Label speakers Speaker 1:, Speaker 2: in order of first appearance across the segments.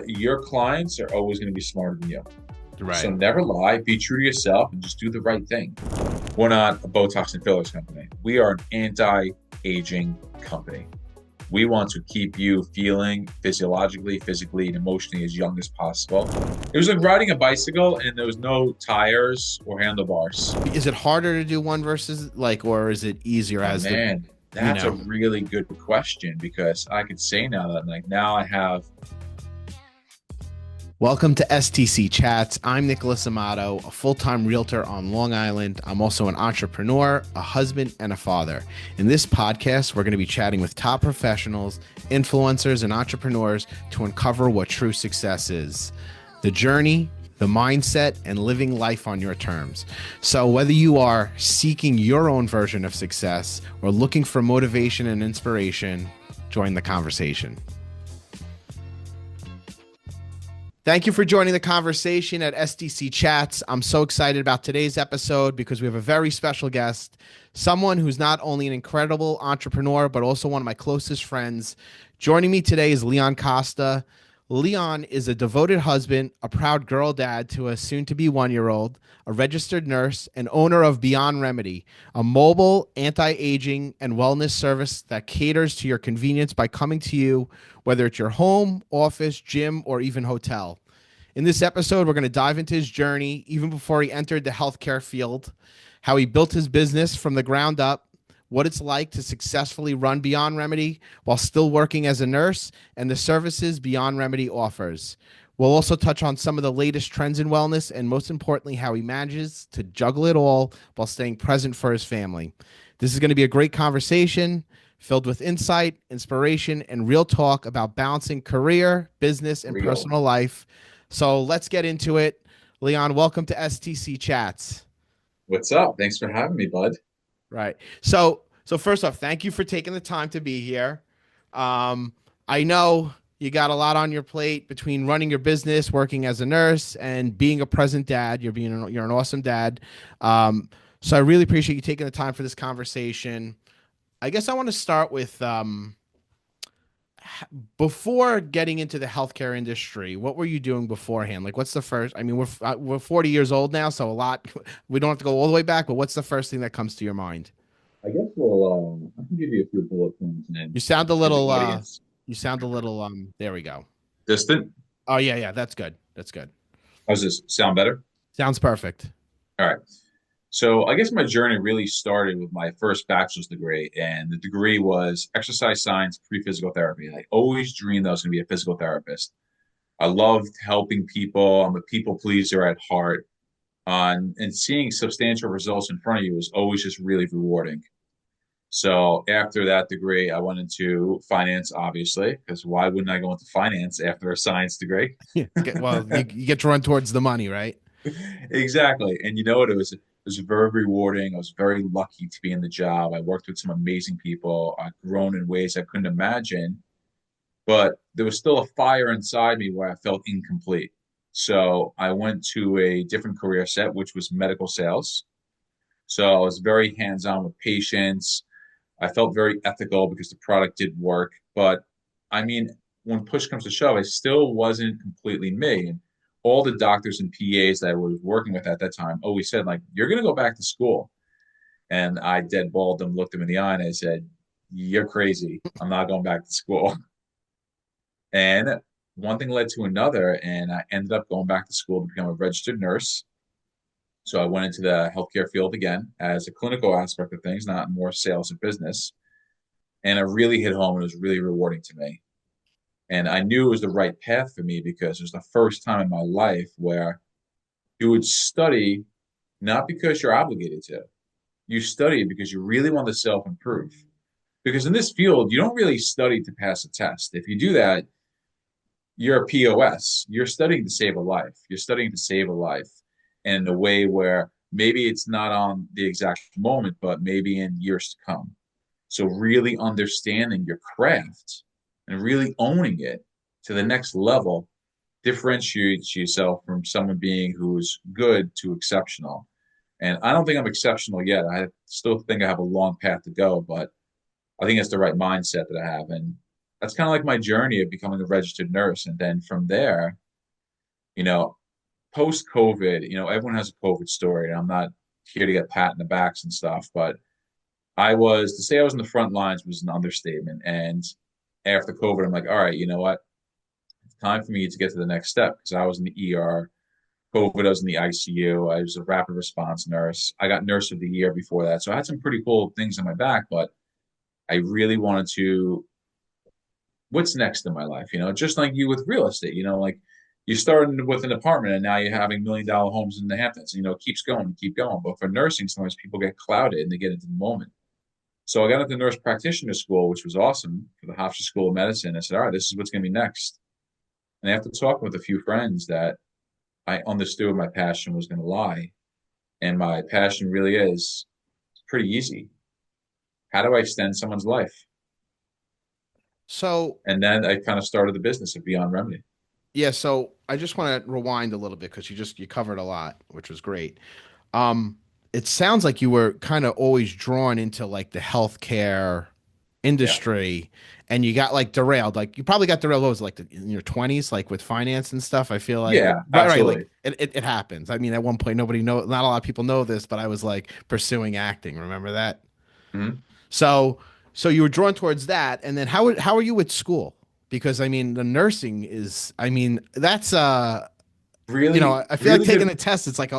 Speaker 1: your clients are always going to be smarter than you. So
Speaker 2: Right.
Speaker 1: never lie, be true to yourself, and just do the right thing. We're not a Botox and fillers company. We are an anti-aging company. We want to keep you feeling physiologically, physically, and emotionally as young as possible. It was like riding a bicycle and there was no tires or handlebars.
Speaker 2: Is it harder to do one versus or is it easier
Speaker 1: Oh
Speaker 2: as the,
Speaker 1: man,
Speaker 2: you
Speaker 1: that's a
Speaker 2: know?
Speaker 1: really good question because I could say now that now I have.
Speaker 2: Welcome to STC Chats. I'm Nicholas Amato, a full-time realtor on Long Island. I'm also an entrepreneur, a husband, and a father. In this podcast, we're going to be chatting with top professionals, influencers, and entrepreneurs to uncover what true success is. The journey, the mindset, and living life on your terms. So whether you are seeking your own version of success or looking for motivation and inspiration, join the conversation. Thank you for joining the conversation at STC Chats. I'm so excited about today's episode because we have a very special guest, someone who's not only an incredible entrepreneur, but also one of my closest friends. Joining me today is Leon Costa. Leon is a devoted husband, a proud girl dad to a soon-to-be one-year-old, a registered nurse, and owner of Beyond Remedy, a mobile anti-aging and wellness service that caters to your convenience by coming to you, whether it's your home, office, gym, or even hotel. In this episode, we're going to dive into his journey, even before he entered the healthcare field, how he built his business from the ground up, what it's like to successfully run Beyond Remedy while still working as a nurse, and the services Beyond Remedy offers. We'll also touch on some of the latest trends in wellness and, most importantly, how he manages to juggle it all while staying present for his family. This is going to be a great conversation filled with insight, inspiration, and real talk about balancing career, business, and
Speaker 1: Real.
Speaker 2: personal life. So let's get into it. Leon, welcome to STC Chats.
Speaker 1: What's up? Thanks for having me, bud.
Speaker 2: Right. So first off, thank you for taking the time to be here. I know you got a lot on your plate between running your business, working as a nurse, and being a present dad. You're an awesome dad. So I really appreciate you taking the time for this conversation. I guess I want to start with before getting into the healthcare industry, what were you doing beforehand? Like, what's the first? I mean, we're 40 years old now, so a lot. We don't have to go all the way back, but what's the first thing that comes to your mind?
Speaker 1: I guess I can give you a few bullet points and then
Speaker 2: You sound a
Speaker 1: give the
Speaker 2: little.
Speaker 1: audience
Speaker 2: You sound a little. There we go.
Speaker 1: distant.
Speaker 2: Oh yeah. That's good. That's good.
Speaker 1: How's this sound better?
Speaker 2: Sounds perfect.
Speaker 1: All right. So I guess my journey really started with my first bachelor's degree, and the degree was exercise science pre-physical therapy. I always dreamed I was going to be a physical therapist. I loved helping people. I'm a people pleaser at heart. And seeing substantial results in front of you was always just really rewarding. So after that degree, I went into finance, obviously, because why wouldn't I go into finance after a science degree?
Speaker 2: Yeah. Well, you get to run towards the money, right?
Speaker 1: Exactly. And you know what? It was very rewarding. I was very lucky to be in the job. I worked with some amazing people. I've grown in ways I couldn't imagine, but there was still a fire inside me where I felt incomplete. So I went to a different career set, which was medical sales. So I was very hands-on with patients. I felt very ethical because the product did work. But I mean, when push comes to shove, I still wasn't completely me. And all the doctors and PAs that I was working with at that time always said, like, you're going to go back to school. And I dead balled them, looked them in the eye, and I said, you're crazy. I'm not going back to school. And one thing led to another, and I ended up going back to school to become a registered nurse. So I went into the healthcare field again as a clinical aspect of things, not more sales and business. And it really hit home and it was really rewarding to me. And I knew it was the right path for me because it was the first time in my life where you would study not because you're obligated to. You study because you really want to self improve. Because in this field, you don't really study to pass a test. If you do that, you're a POS. You're studying to save a life. You're studying to save a life in a way where maybe it's not on the exact moment, but maybe in years to come. So really understanding your craft and really owning it to the next level differentiates yourself from someone being who's good to exceptional. And I don't think I'm exceptional yet. I still think I have a long path to go, but I think it's the right mindset that I have. And that's kind of like my journey of becoming a registered nurse. And then from there, you know, post COVID, everyone has a COVID story, and I'm not here to get pat in the backs and stuff, but to say I was in the front lines was an understatement. And after COVID, I'm like, all right, you know what? It's time for me to get to the next step because I was in the ER. COVID, I was in the ICU. I was a rapid response nurse. I got nurse of the year before that. So I had some pretty cool things on my back, but I really wanted to, what's next in my life? Just like you with real estate, like you started with an apartment and now you're having $1 million homes in the Hamptons. It keeps going, keep going. But for nursing, sometimes people get clouded and they get into the moment. So I got into nurse practitioner school, which was awesome for the Hofstra School of Medicine. I said, all right, this is what's going to be next. And after talking with a few friends that I understood my passion was going to lie. And my passion really is pretty easy. How do I extend someone's life?
Speaker 2: So
Speaker 1: And then I kind of started the business of Beyond Remedy.
Speaker 2: yeah, so I just want to rewind a little bit because you covered a lot, which was great. Um, it sounds like you were kind of always drawn into like the healthcare
Speaker 1: Yeah.
Speaker 2: industry, and you got like derailed. Like you probably got derailed. What was it, like in your twenties, like with finance and stuff? I feel like
Speaker 1: Yeah,
Speaker 2: right, like
Speaker 1: absolutely.
Speaker 2: it happens. I mean, at one point, not a lot of people know this, but I was like pursuing acting. Remember that?
Speaker 1: Mhm.
Speaker 2: So so you were drawn towards that, and then how are you with school? Because I mean, the nursing is, I mean, that's
Speaker 1: Really,
Speaker 2: I feel like
Speaker 1: really
Speaker 2: taking
Speaker 1: good.
Speaker 2: a test. It's like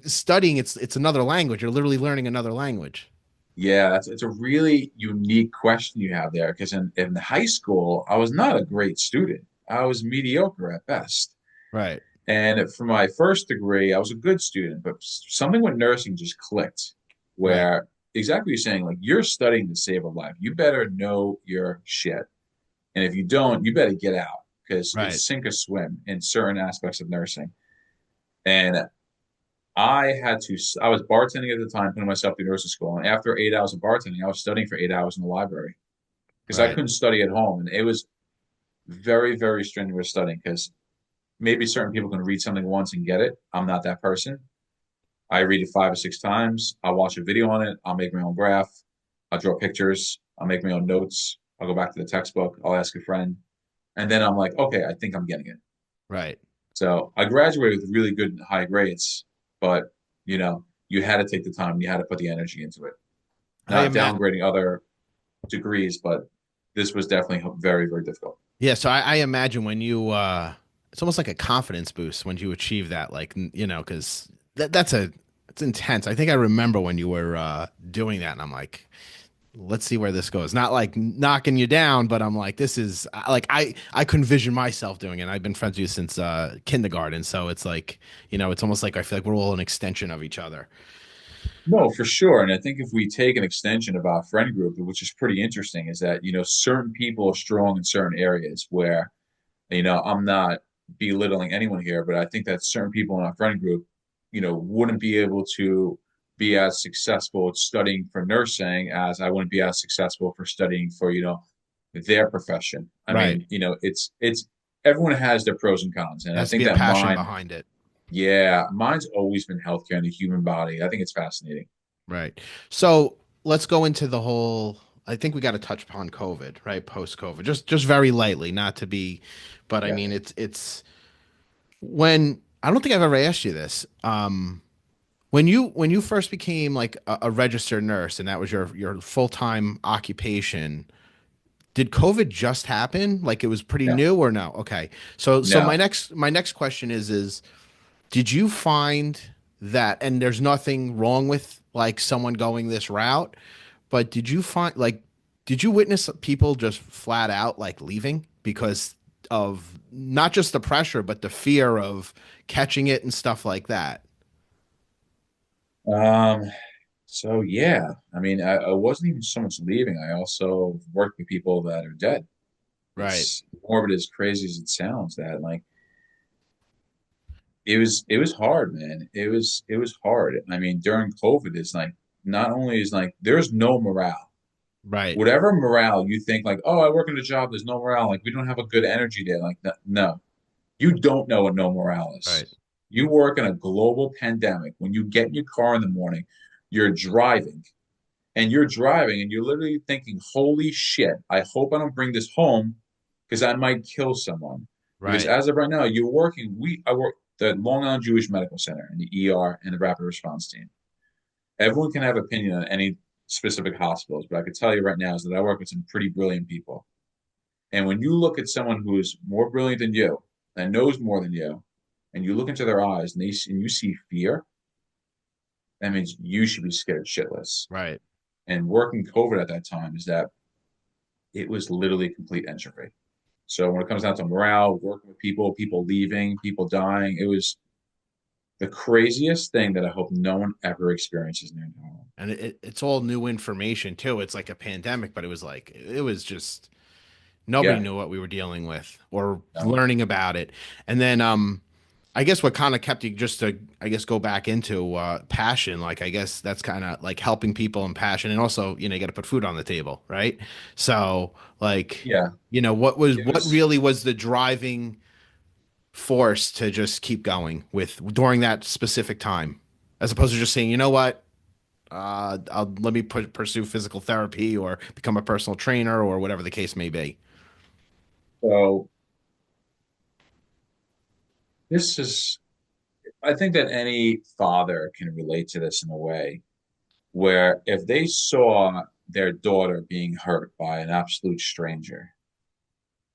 Speaker 2: studying. It's another language. You're literally learning another language.
Speaker 1: Yeah, it's a really unique question you have there because in high school, I was not a great student. I was mediocre at best.
Speaker 2: Right.
Speaker 1: And for my first degree, I was a good student, but something with nursing just clicked
Speaker 2: Right.
Speaker 1: where exactly what you're saying, like you're studying to save a life. You better know your shit. And if you don't, you better get out because
Speaker 2: Right.
Speaker 1: it's sink or swim in certain aspects of nursing. And I was bartending at the time, putting myself through nursing school. And after 8 hours of bartending, I was studying for 8 hours in the library because I
Speaker 2: Right.
Speaker 1: couldn't study at home. And it was very, very strenuous studying because maybe certain people can read something once and get it. I'm not that person. I read it 5 or 6 times. I'll watch a video on it. I'll make my own graph. I'll draw pictures. I'll make my own notes. I'll go back to the textbook. I'll ask a friend. And then I'm like, okay, I think I'm getting it.
Speaker 2: Right.
Speaker 1: So I graduated with really good high grades, but you had to take the time, you had to put the energy into it.
Speaker 2: I
Speaker 1: Not
Speaker 2: am.
Speaker 1: downgrading other degrees, but this was definitely very, very difficult.
Speaker 2: Yeah, so I imagine when you it's almost like a confidence boost when you achieve that, like because that's it's intense. I think I remember when you were doing that, and I'm like, let's see where this goes. Not like knocking you down, but I'm like, this is like I couldn't vision myself doing it. I've been friends with you since kindergarten, so it's like it's almost like I feel like we're all an extension of each other.
Speaker 1: No, for sure. And I think if we take an extension of our friend group, which is pretty interesting, is that, certain people are strong in certain areas where, I'm not belittling anyone here, but I think that certain people in our friend group, wouldn't be able to be as successful at studying for nursing as I wouldn't be as successful for studying for, their profession. I
Speaker 2: Right.
Speaker 1: mean, it's everyone has their pros and cons. And
Speaker 2: There
Speaker 1: I
Speaker 2: has to
Speaker 1: think
Speaker 2: be a
Speaker 1: that
Speaker 2: passion behind it.
Speaker 1: mine's always been healthcare and the human body. I think it's fascinating.
Speaker 2: Right. So let's go into the whole. I think we got to touch upon COVID, right? Post COVID, just very lightly, not to be, but I
Speaker 1: Yeah.
Speaker 2: mean it's when I don't think I've ever asked you this. When you first became like a registered nurse and that was your full time occupation, did COVID just happen? Like it was pretty
Speaker 1: No,
Speaker 2: new or no? Okay. So my
Speaker 1: no.
Speaker 2: next question is did you find that, and there's nothing wrong with like someone going this route, but did you witness people just flat out like leaving because of not just the pressure, but the fear of catching it and stuff like that?
Speaker 1: Um, so yeah, I mean, I wasn't even so much leaving. I also worked with people that are dead.
Speaker 2: Right.
Speaker 1: It's morbid as crazy as it sounds that like it was hard, man. It was hard. I mean, during COVID, it's like not only is like there's no morale.
Speaker 2: Right.
Speaker 1: Whatever morale you think like, oh, I work in a job, there's no morale, like we don't have a good energy there. Like no, you don't know what no morale
Speaker 2: Right.
Speaker 1: is. You work in a global pandemic. When you get in your car in the morning, you're driving. and you're driving and you're literally thinking, holy shit, I hope I don't bring this home because I might kill someone. Because
Speaker 2: Right.
Speaker 1: as of right now, you're working, I work the Long Island Jewish Medical Center in the ER and the rapid response team. Everyone can have opinion on any specific hospitals, but I can tell you right now is that I work with some pretty brilliant people. And when you look at someone who is more brilliant than you and knows more than you, and you look into their eyes and you see fear, that means you should be scared shitless.
Speaker 2: Right.
Speaker 1: And working COVID at that time is that it was literally complete entropy. So when it comes down to morale, working with people, people leaving, people dying, it was the craziest thing that I hope no one ever experiences in their home.
Speaker 2: And it's all new information too. It's like a pandemic, but it was just nobody
Speaker 1: Yeah,
Speaker 2: knew what we were dealing with or
Speaker 1: no,
Speaker 2: learning about it. And then I guess what kind of kept you just to I guess go back into passion, like I guess that's kind of like helping people and passion, and also you got to put food on the table, right? So like
Speaker 1: yeah, it
Speaker 2: what
Speaker 1: was.
Speaker 2: really was the driving force to just keep going with during that specific time, as opposed to just saying, you know what, let me pursue physical therapy or become a personal trainer or whatever the case may be.
Speaker 1: So this is, I think that any father can relate to this in a way where if they saw their daughter being hurt by an absolute stranger,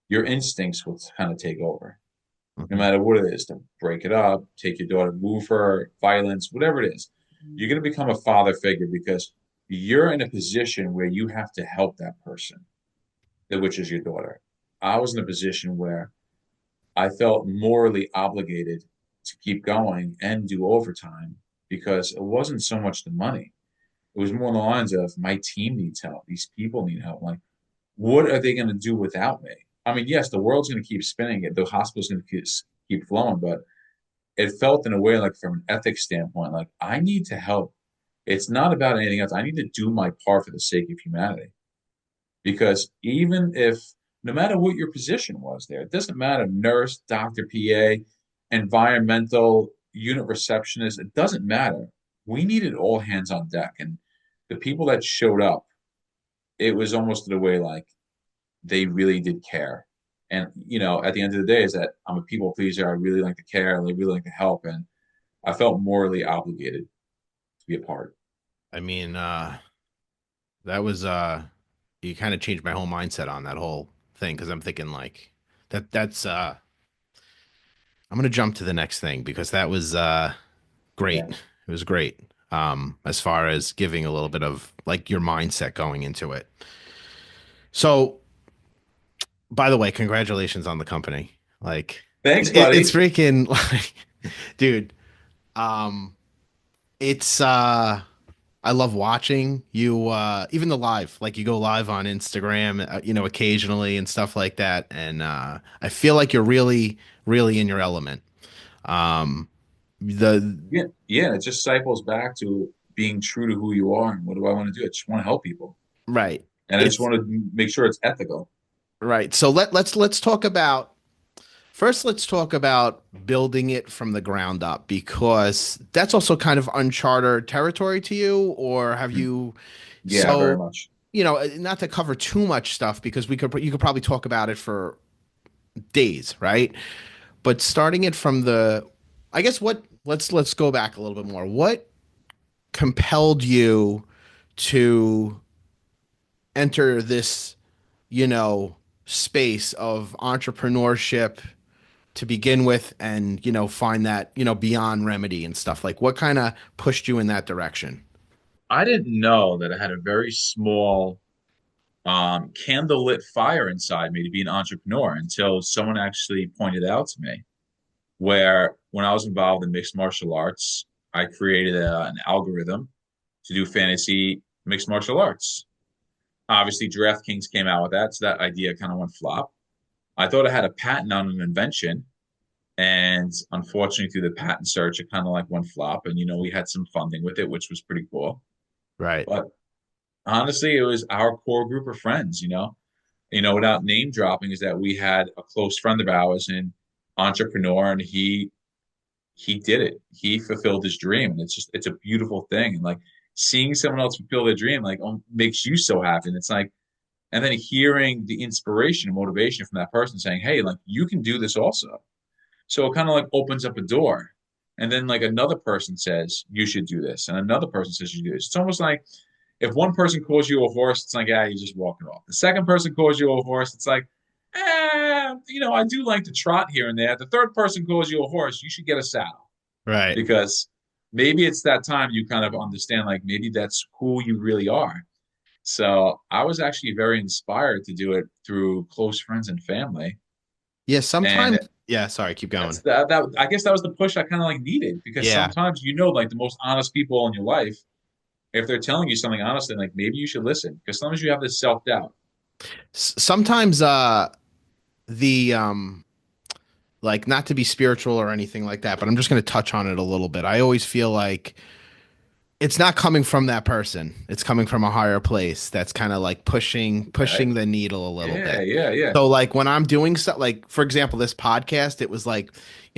Speaker 1: your instincts will kind of take over, no
Speaker 2: Mhm.
Speaker 1: matter what it is, to break it up, take your daughter, move her, violence, whatever it is. You're going to become a father figure because you're in a position where you have to help that person, which is your daughter. I was in a position where I felt morally obligated to keep going and do overtime because it wasn't so much the money. It was more on the lines of my team needs help. These people need help. Like, what are they going to do without me? I mean, yes, the world's going to keep spinning. The hospital's going to keep flowing, but it felt in a way like from an ethics standpoint, like I need to help. It's not about anything else. I need to do my part for the sake of humanity. Because even if, no matter what your position was there, it doesn't matter nurse, doctor, PA, environmental, unit receptionist, it doesn't matter. We needed all hands on deck. And the people that showed up, it was almost in a way like they really did care. And, at the end of the day, is that I'm a people pleaser. I really like to care. I really like to help. And I felt morally obligated to be a part.
Speaker 2: I mean, that was you kind of changed my whole mindset on that whole thing because I'm thinking like that's I'm gonna jump to the next thing because that was great.
Speaker 1: Yeah.
Speaker 2: It was great. As far as giving a little bit of like your mindset going into it. So, by the way, congratulations on the company. Like,
Speaker 1: Thanks,
Speaker 2: it's
Speaker 1: buddy.
Speaker 2: freaking like, dude. Um, it's I love watching you. Even the live, like you go live on Instagram, occasionally and stuff like that. And I feel like you're really, really in your element. Um, the
Speaker 1: Yeah, yeah, it just cycles back to being true to who you are and what do I want to do? I just want to help people.
Speaker 2: right.
Speaker 1: And I just
Speaker 2: It's
Speaker 1: want to make sure it's ethical.
Speaker 2: right. So let's talk about first. Let's talk about building it from the ground up because that's also kind of uncharted territory to you, or have
Speaker 1: Mhm.
Speaker 2: you?
Speaker 1: Yeah, very
Speaker 2: So
Speaker 1: much.
Speaker 2: not to cover too much stuff because you could probably talk about it for days, right? But starting it from the, I guess what let's go back a little bit more. What compelled you to enter this, you know, space of entrepreneurship to begin with and, find that, beyond remedy and stuff? Like what kind of pushed you in that direction?
Speaker 1: I didn't know that I had a very small candlelit fire inside me to be an entrepreneur until someone actually pointed out to me where when I was involved in mixed martial arts, I created an algorithm to do fantasy mixed martial arts. Obviously, DraftKings came out with that, so that idea kind of went flop. I thought I had a patent on an invention, and unfortunately, through the patent search, it kind of like went flop. And we had some funding with it, which was pretty cool.
Speaker 2: Right.
Speaker 1: But honestly, it was our core group of friends. Without name dropping, is that we had a close friend of ours, an entrepreneur, and he did it. He fulfilled his dream, and it's a beautiful thing. And like seeing someone else fulfill their dream like makes you so happy. And it's like, and then hearing the inspiration and motivation from that person saying, "Hey, like you can do this also." So it kind of like opens up a door. And then like another person says, "You should do this," and another person says, "You should do this." It's almost like if one person calls you a horse, it's like, "Ah, you're just walking off." The second person calls you a horse, it's like, I do like to trot here and there. The third person calls you a horse, you should get a saddle
Speaker 2: Right.
Speaker 1: because maybe it's that time you kind of understand, like maybe that's who you really are. So I was actually very inspired to do it through close friends and family.
Speaker 2: Yeah,
Speaker 1: And
Speaker 2: sometimes. Yeah, sorry, keep going.
Speaker 1: that I guess that was the push I kind of like needed because
Speaker 2: Yeah.
Speaker 1: sometimes like the most honest people in your life, if they're telling you something honestly, like maybe you should listen because sometimes you have this self-doubt.
Speaker 2: Sometimes the like, not to be spiritual or anything like that, but I'm just going to touch on it a little bit. I always feel like it's not coming from that person. It's coming from a higher place that's kind of like pushing
Speaker 1: Okay.
Speaker 2: the needle a little
Speaker 1: Yeah,
Speaker 2: bit.
Speaker 1: yeah, yeah.
Speaker 2: So like when I'm doing stuff, like for example, this podcast, it was like,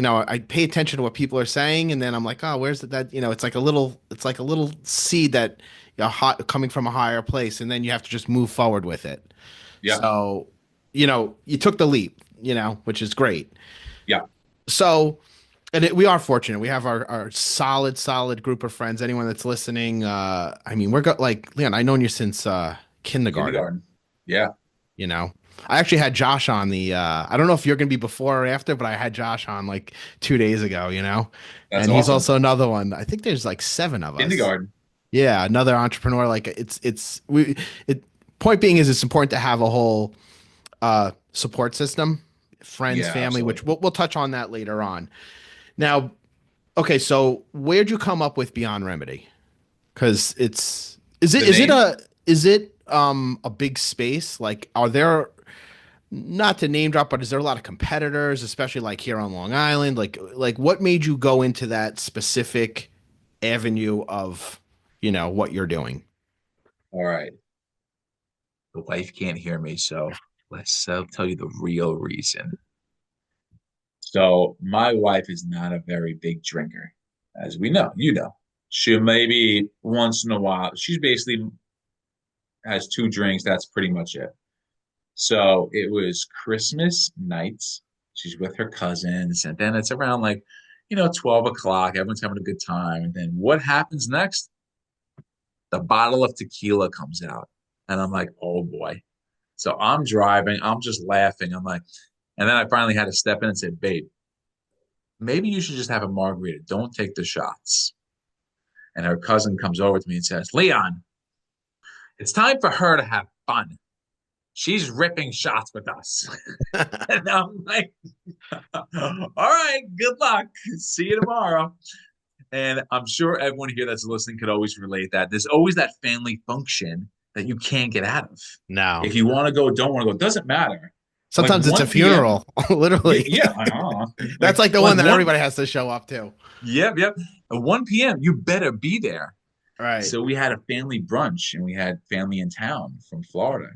Speaker 2: I pay attention to what people are saying, and then I'm like, oh, where's that? It's like a little seed that hot coming from a higher place, and then you have to just move forward with it.
Speaker 1: Yeah,
Speaker 2: So, you took the leap, which is great.
Speaker 1: yeah.
Speaker 2: So, and we are fortunate. We have our solid group of friends. Anyone that's listening, I mean, like Leon. I've known you since kindergarten.
Speaker 1: Kindergarten. Yeah,
Speaker 2: You know, I actually had Josh on the. I don't know if you're gonna be before or after, but I had Josh on like 2 days ago.
Speaker 1: that's
Speaker 2: And he's
Speaker 1: awesome.
Speaker 2: also another one. I think there's like seven of us.
Speaker 1: Kindergarten.
Speaker 2: Yeah, another entrepreneur. Like it's we. It point being is it's important to have a whole support system, friends,
Speaker 1: Yeah,
Speaker 2: family, which
Speaker 1: absolutely.
Speaker 2: we'll touch on that later on. Now, okay, so where'd you come up with Beyond Remedy? Because
Speaker 1: The name?
Speaker 2: is it a big space? Like, are there, not to name drop, but is there a lot of competitors, especially like here on Long Island? Like what made you go into that specific avenue of, what you're doing?
Speaker 1: All right. The wife can't hear me, so let's tell you the real reason. So my wife is not a very big drinker, as we know. You know, she maybe once in a while. She's basically has two drinks. That's pretty much it. So it was Christmas nights. She's with her cousins, and then it's around like, 12 o'clock. Everyone's having a good time. And then what happens next? The bottle of tequila comes out. And I'm like, oh boy. So I'm driving, I'm just laughing. I'm like, and then I finally had to step in and say, babe, maybe you should just have a margarita. Don't take the shots. And her cousin comes over to me and says, Leon, it's time for her to have fun. She's ripping shots with us. And I'm like, all right, good luck. See you tomorrow. And I'm sure everyone here that's listening could always relate that. There's always that family function that you can't get out of.
Speaker 2: No.
Speaker 1: If you want to go, don't want to go, doesn't matter. Like
Speaker 2: Sometimes it's a
Speaker 1: 1 p.m.
Speaker 2: funeral, literally.
Speaker 1: Yeah, I know.
Speaker 2: That's like the
Speaker 1: Like
Speaker 2: one that
Speaker 1: one,
Speaker 2: everybody has to show up to.
Speaker 1: yep, yep. At 1 p.m., you better be there.
Speaker 2: Right.
Speaker 1: So we had a family brunch and we had family in town from Florida.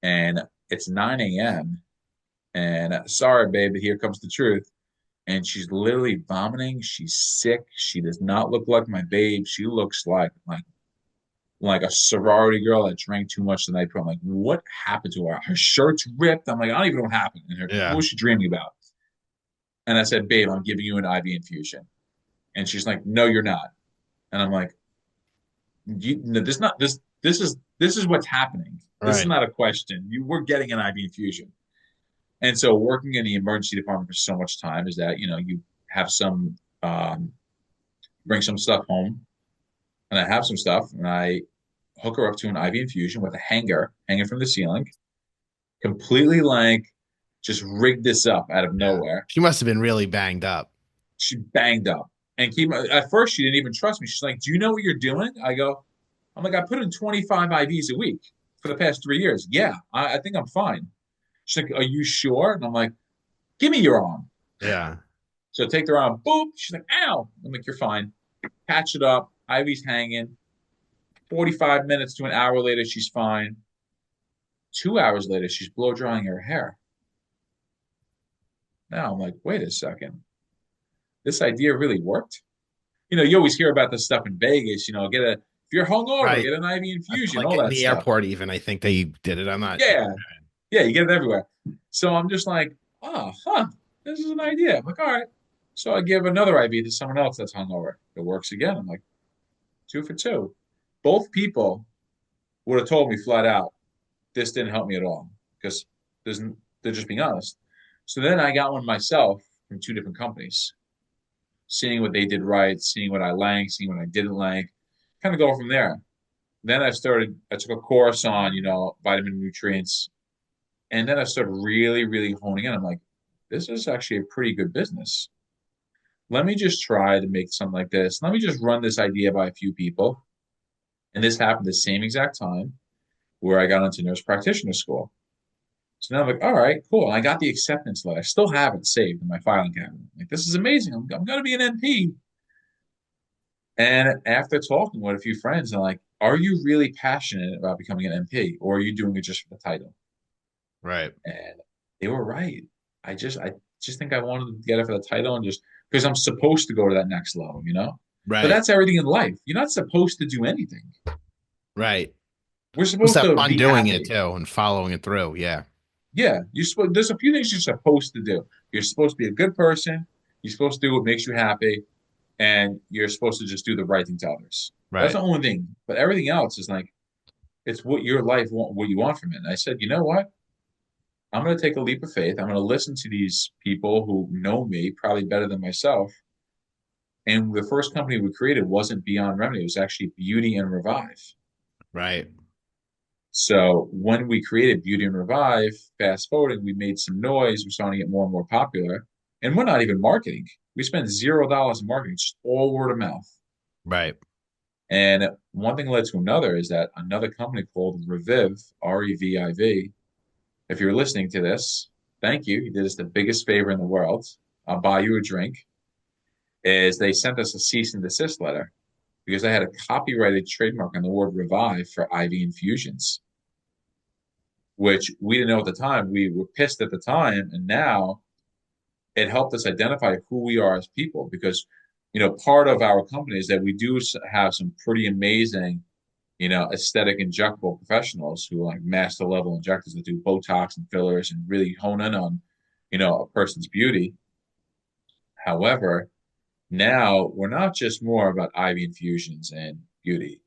Speaker 1: And it's 9 a.m. And sorry, babe, but here comes the truth. And she's literally vomiting. She's sick. She does not look like my babe. She looks like a sorority girl that drank too much the night before. I'm like, what happened to her? Her shirt's ripped. I'm like, I don't even know what happened. And what
Speaker 2: Yeah.
Speaker 1: was she dreaming about? And I said, babe, I'm giving you an IV infusion. And she's like, no, you're not. And I'm like, no, this not this. This is what's happening. This is
Speaker 2: Right.
Speaker 1: not a question. We're getting an IV infusion. And so working in the emergency department for so much time is that you have some bring some stuff home, and I have some stuff, and I hook her up to an IV infusion with a hanger hanging from the ceiling, completely like just rigged this up out of
Speaker 2: Yeah.
Speaker 1: nowhere.
Speaker 2: She must have been really banged up.
Speaker 1: She banged up. And keep at first she didn't even trust me. She's like, "Do you know what you're doing?" I'm like, "I put in 25 IVs a week for the past 3 years. Yeah, I think I'm fine." She's like, "Are you sure?" And I'm like, "Give me your arm."
Speaker 2: Yeah.
Speaker 1: So I take her arm, boop. She's like, "Ow!" I'm like, "You're fine." Patch it up. IV's hanging. 45 minutes to an hour later, she's fine. 2 hours later, she's blow drying her hair. Now I'm like, wait a second. This idea really worked. You always hear about this stuff in Vegas. Get If you're hungover,
Speaker 2: Right.
Speaker 1: get an IV infusion,
Speaker 2: Like
Speaker 1: all
Speaker 2: in
Speaker 1: that
Speaker 2: the
Speaker 1: stuff.
Speaker 2: airport, even I think they did it. I'm not.
Speaker 1: Yeah, yeah, you get it everywhere. So I'm just like, oh, huh, this is an idea. I'm like, all right. So I give another IV to someone else that's hungover. It works again. I'm like, two for two. Both people would have told me flat out, this didn't help me at all because there's, they're just being honest. So then I got one myself from two different companies, seeing what they did right, seeing what I liked, seeing what I didn't like, kind of go from there. Then I took a course on, vitamin nutrients. And then I started really, really honing in. I'm like, this is actually a pretty good business. Let me just try to make something like this. Let me just run this idea by a few people. And this happened the same exact time where I got into nurse practitioner school. So now I'm like, all right, cool. And I got the acceptance letter. I still have it saved in my filing cabinet. Like, this is amazing. I'm going to be an NP. And after talking with a few friends, I'm like, are you really passionate about becoming an NP or are you doing it just for the title?
Speaker 2: Right.
Speaker 1: And they were right. I just think I wanted to get it for the title and just because I'm supposed to go to that next level. But
Speaker 2: Right.
Speaker 1: that's everything in life. You're not supposed to do anything.
Speaker 2: Right.
Speaker 1: We're
Speaker 2: Must
Speaker 1: supposed
Speaker 2: have
Speaker 1: to
Speaker 2: fun
Speaker 1: be
Speaker 2: doing it
Speaker 1: happy.
Speaker 2: too and following it through. Yeah.
Speaker 1: Yeah, there's a few things you're supposed to do. You're supposed to be a good person. You're supposed to do what makes you happy, and you're supposed to just do the right thing to others. That's
Speaker 2: Right.
Speaker 1: the only thing. But everything else is like it's what your life what you want from it. And I said, you know what? I'm going to take a leap of faith. I'm going to listen to these people who know me probably better than myself. And the first company we created wasn't Beyond Remedy. It was actually Beauty and Revive.
Speaker 2: Right.
Speaker 1: So when we created Beauty and Revive, fast forwarding, we made some noise. We're starting to get more and more popular. And we're not even marketing. We spent $0 in marketing, just all word of mouth.
Speaker 2: Right.
Speaker 1: And one thing led to another is that another company called Reviv, Reviv, if you're listening to this, thank you. You did us the biggest favor in the world. I'll buy you a drink. Is they sent us a cease and desist letter because I had a copyrighted trademark on the word revive for IV infusions, which we didn't know at the time. We were pissed at the time, and now it helped us identify who we are as people because, part of our company is that we do have some pretty amazing, aesthetic injectable professionals who are like master level injectors that do Botox and fillers and really hone in on, a person's beauty. However, now we're not just more about IV infusions and beauty.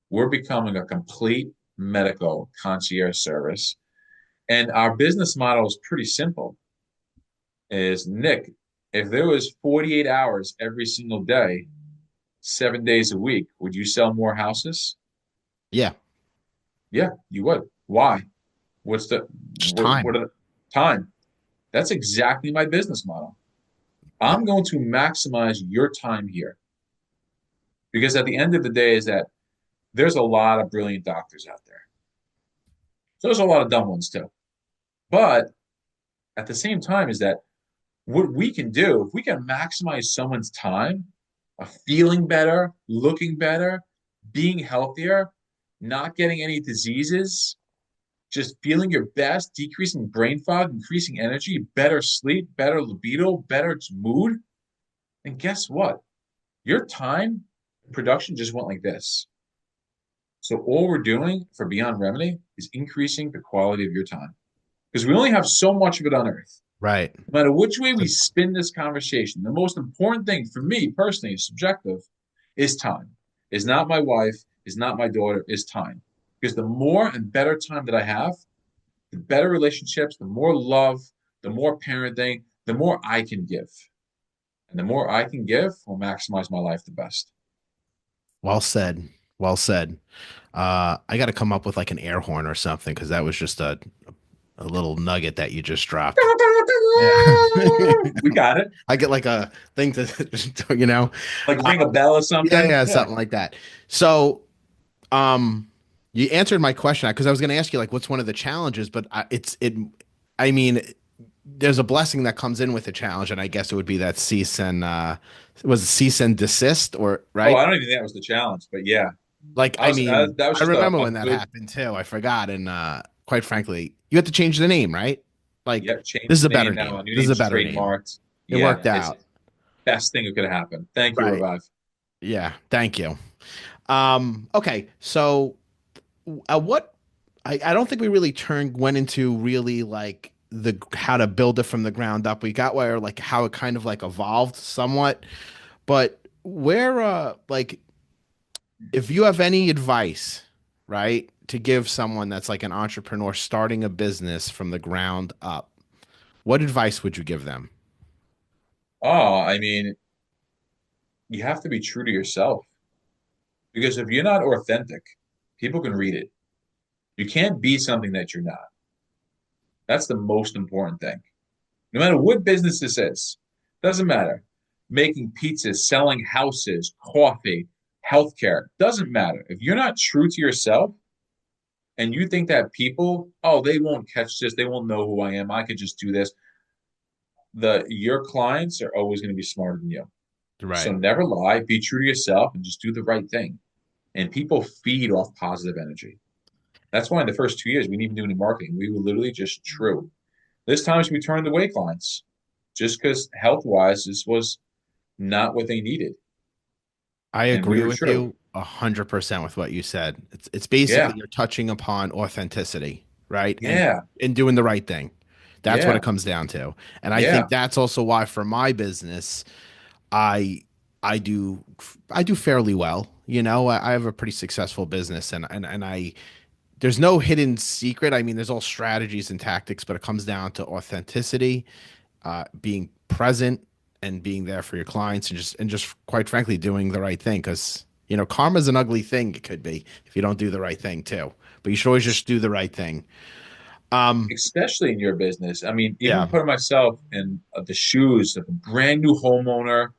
Speaker 1: We're becoming a complete medical concierge service. And our business model is pretty simple. Is Nick, if there was 48 hours every single day, 7 days a week, would you sell more houses?
Speaker 2: Yeah.
Speaker 1: Yeah, you would. Why? What's the
Speaker 2: Just
Speaker 1: what
Speaker 2: time.
Speaker 1: are the time? That's exactly my business model.
Speaker 2: Yeah.
Speaker 1: I'm going to maximize your time here because at the end of the day is that there's a lot of brilliant doctors out there. So there's a lot of dumb ones too. But at the same time is that what we can do, if we can maximize someone's time, feeling better, looking better, being healthier, not getting any diseases, just feeling your best, decreasing brain fog, increasing energy, better sleep, better libido, better mood, and guess what? Your time production just went like this. So all we're doing for Beyond Remedy is increasing the quality of your time because we only have so much of it on Earth.
Speaker 2: Right.
Speaker 1: No matter which way we spin this conversation, the most important thing for me personally, is subjective, is time. Is not my wife, is not my daughter, is time. Because the more and better time that I have, the better relationships, the more love, the more parenting, the more I can give. And the more I can give will maximize my life the best.
Speaker 2: Well said. Well said. I got to come up with like an air horn or something because that was just a little nugget that you just dropped. Yeah.
Speaker 1: We got it.
Speaker 2: I get like a thing to.
Speaker 1: Like ring a
Speaker 2: Um,
Speaker 1: bell or
Speaker 2: yeah,
Speaker 1: something.
Speaker 2: yeah,
Speaker 1: Yeah.
Speaker 2: something like that. So, you answered my question because I was going to ask you like, what's one of the challenges? But I mean, there's a blessing that comes in with the challenge, and I guess it would be that was it cease and desist or
Speaker 1: Oh,
Speaker 2: right?
Speaker 1: I don't even think that was the challenge, but yeah,
Speaker 2: Like, I
Speaker 1: that was
Speaker 2: I
Speaker 1: just
Speaker 2: remember
Speaker 1: a
Speaker 2: when that
Speaker 1: good,
Speaker 2: happened too. I forgot, and quite frankly, you had to change the name, right? Like,
Speaker 1: yep,
Speaker 2: this
Speaker 1: changed
Speaker 2: is
Speaker 1: the
Speaker 2: a better
Speaker 1: name now.
Speaker 2: name.
Speaker 1: A new
Speaker 2: This is a
Speaker 1: name's
Speaker 2: better name.
Speaker 1: trademarked.
Speaker 2: It
Speaker 1: Yeah,
Speaker 2: worked
Speaker 1: it's
Speaker 2: out.
Speaker 1: best thing that could happen. Thank you,
Speaker 2: Right.
Speaker 1: Revive.
Speaker 2: Yeah. Thank you. Okay, so what I don't think we really went into really like the how to build it from the ground up. We got where like how it kind of like evolved somewhat, but where like if you have any advice, right, to give someone that's like an entrepreneur starting a business from the ground up, what advice would you give them?
Speaker 1: Oh, I mean, you have to be true to yourself because if you're not authentic, people can read it. You can't be something that you're not. That's the most important thing. No matter what business this is, doesn't matter. Making pizzas, selling houses, coffee, healthcare, doesn't matter. If you're not true to yourself and you think that people, oh, they won't catch this, they won't know who I am, I could just do this. Your clients are always going to be smarter than you. So
Speaker 2: Right.
Speaker 1: never lie, be true to yourself, and just do the right thing. And people feed off positive energy. That's why in the first 2 years we didn't even do any marketing. We were literally just true. There's times we turned away clients just because health wise this was not what they needed.
Speaker 2: I
Speaker 1: And we
Speaker 2: agree
Speaker 1: were
Speaker 2: with
Speaker 1: true.
Speaker 2: you 100% with what you said. It's basically
Speaker 1: Yeah.
Speaker 2: you're touching upon authenticity, right?
Speaker 1: Yeah.
Speaker 2: And doing the right thing. That's what it
Speaker 1: Yeah.
Speaker 2: comes down to. And I think
Speaker 1: Yeah.
Speaker 2: that's also why for my business, I I do I do fairly well. You know, I have a pretty successful business and I there's no hidden secret. I mean, there's all strategies and tactics, but it comes down to authenticity, being present and being there for your clients and just quite frankly doing the right thing because karma's an ugly thing. It could be if you don't do the right thing too, but you should always just do the right thing.
Speaker 1: Especially in your business. I mean, even
Speaker 2: Yeah.
Speaker 1: putting myself in the shoes of a brand new homeowner.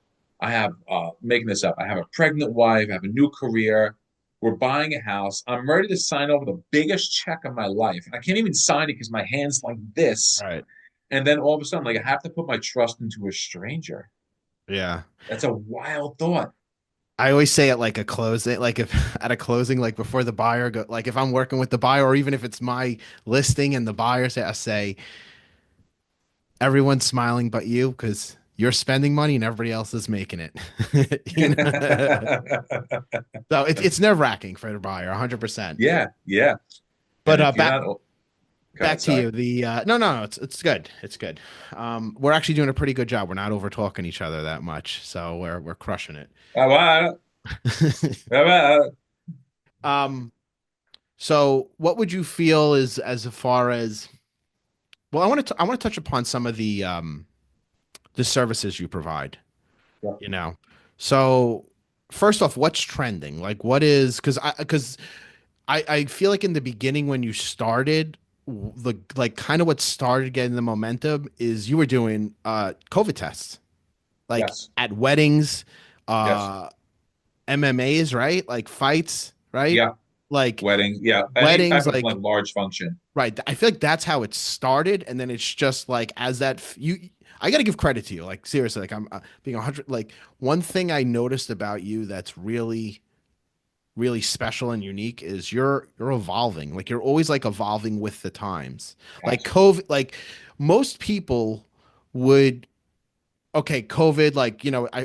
Speaker 1: I have, making this up, I have a pregnant wife, I have a new career. We're buying a house. I'm ready to sign over the biggest check of my life. I can't even sign it because my hand's like this.
Speaker 2: Right.
Speaker 1: And then all of a sudden, like, I have to put my trust into a stranger.
Speaker 2: Yeah.
Speaker 1: That's a wild thought.
Speaker 2: I always say it like a closing, like if at a closing, like before the buyer go, like if I'm working with the buyer, or even if it's my listing and the buyer say, I say, everyone's smiling but you because you're spending money and everybody else is making it. So it's nerve wracking for the buyer, 100%.
Speaker 1: Yeah, yeah. And
Speaker 2: But
Speaker 1: if you're
Speaker 2: back
Speaker 1: not, oh, God,
Speaker 2: back to
Speaker 1: sorry.
Speaker 2: you. The no, it's good. It's good. We're actually doing a pretty good job. We're not over talking each other that much, so we're crushing it. Um, so what would you feel is as far as well, I want to touch upon some of the services you provide, you know. So first off, what's trending? Like what is because I feel like in the beginning when you started, the like kind of what started getting the momentum is you were doing COVID tests, like
Speaker 1: Yes,
Speaker 2: at weddings,
Speaker 1: yes,
Speaker 2: uh MMAs, right? Like fights, right?
Speaker 1: yeah.
Speaker 2: Like
Speaker 1: Weddings, yeah. Any type
Speaker 2: weddings,
Speaker 1: of
Speaker 2: like
Speaker 1: like large function.
Speaker 2: right. I feel like that's how it started, and then it's just like as that you. I got to give credit to you, like seriously, like I'm being 100. Like one thing I noticed about you that's really special and unique is you're evolving. Like you're always like evolving with the times. Like
Speaker 1: Absolutely.
Speaker 2: COVID, like most people would okay, COVID, like,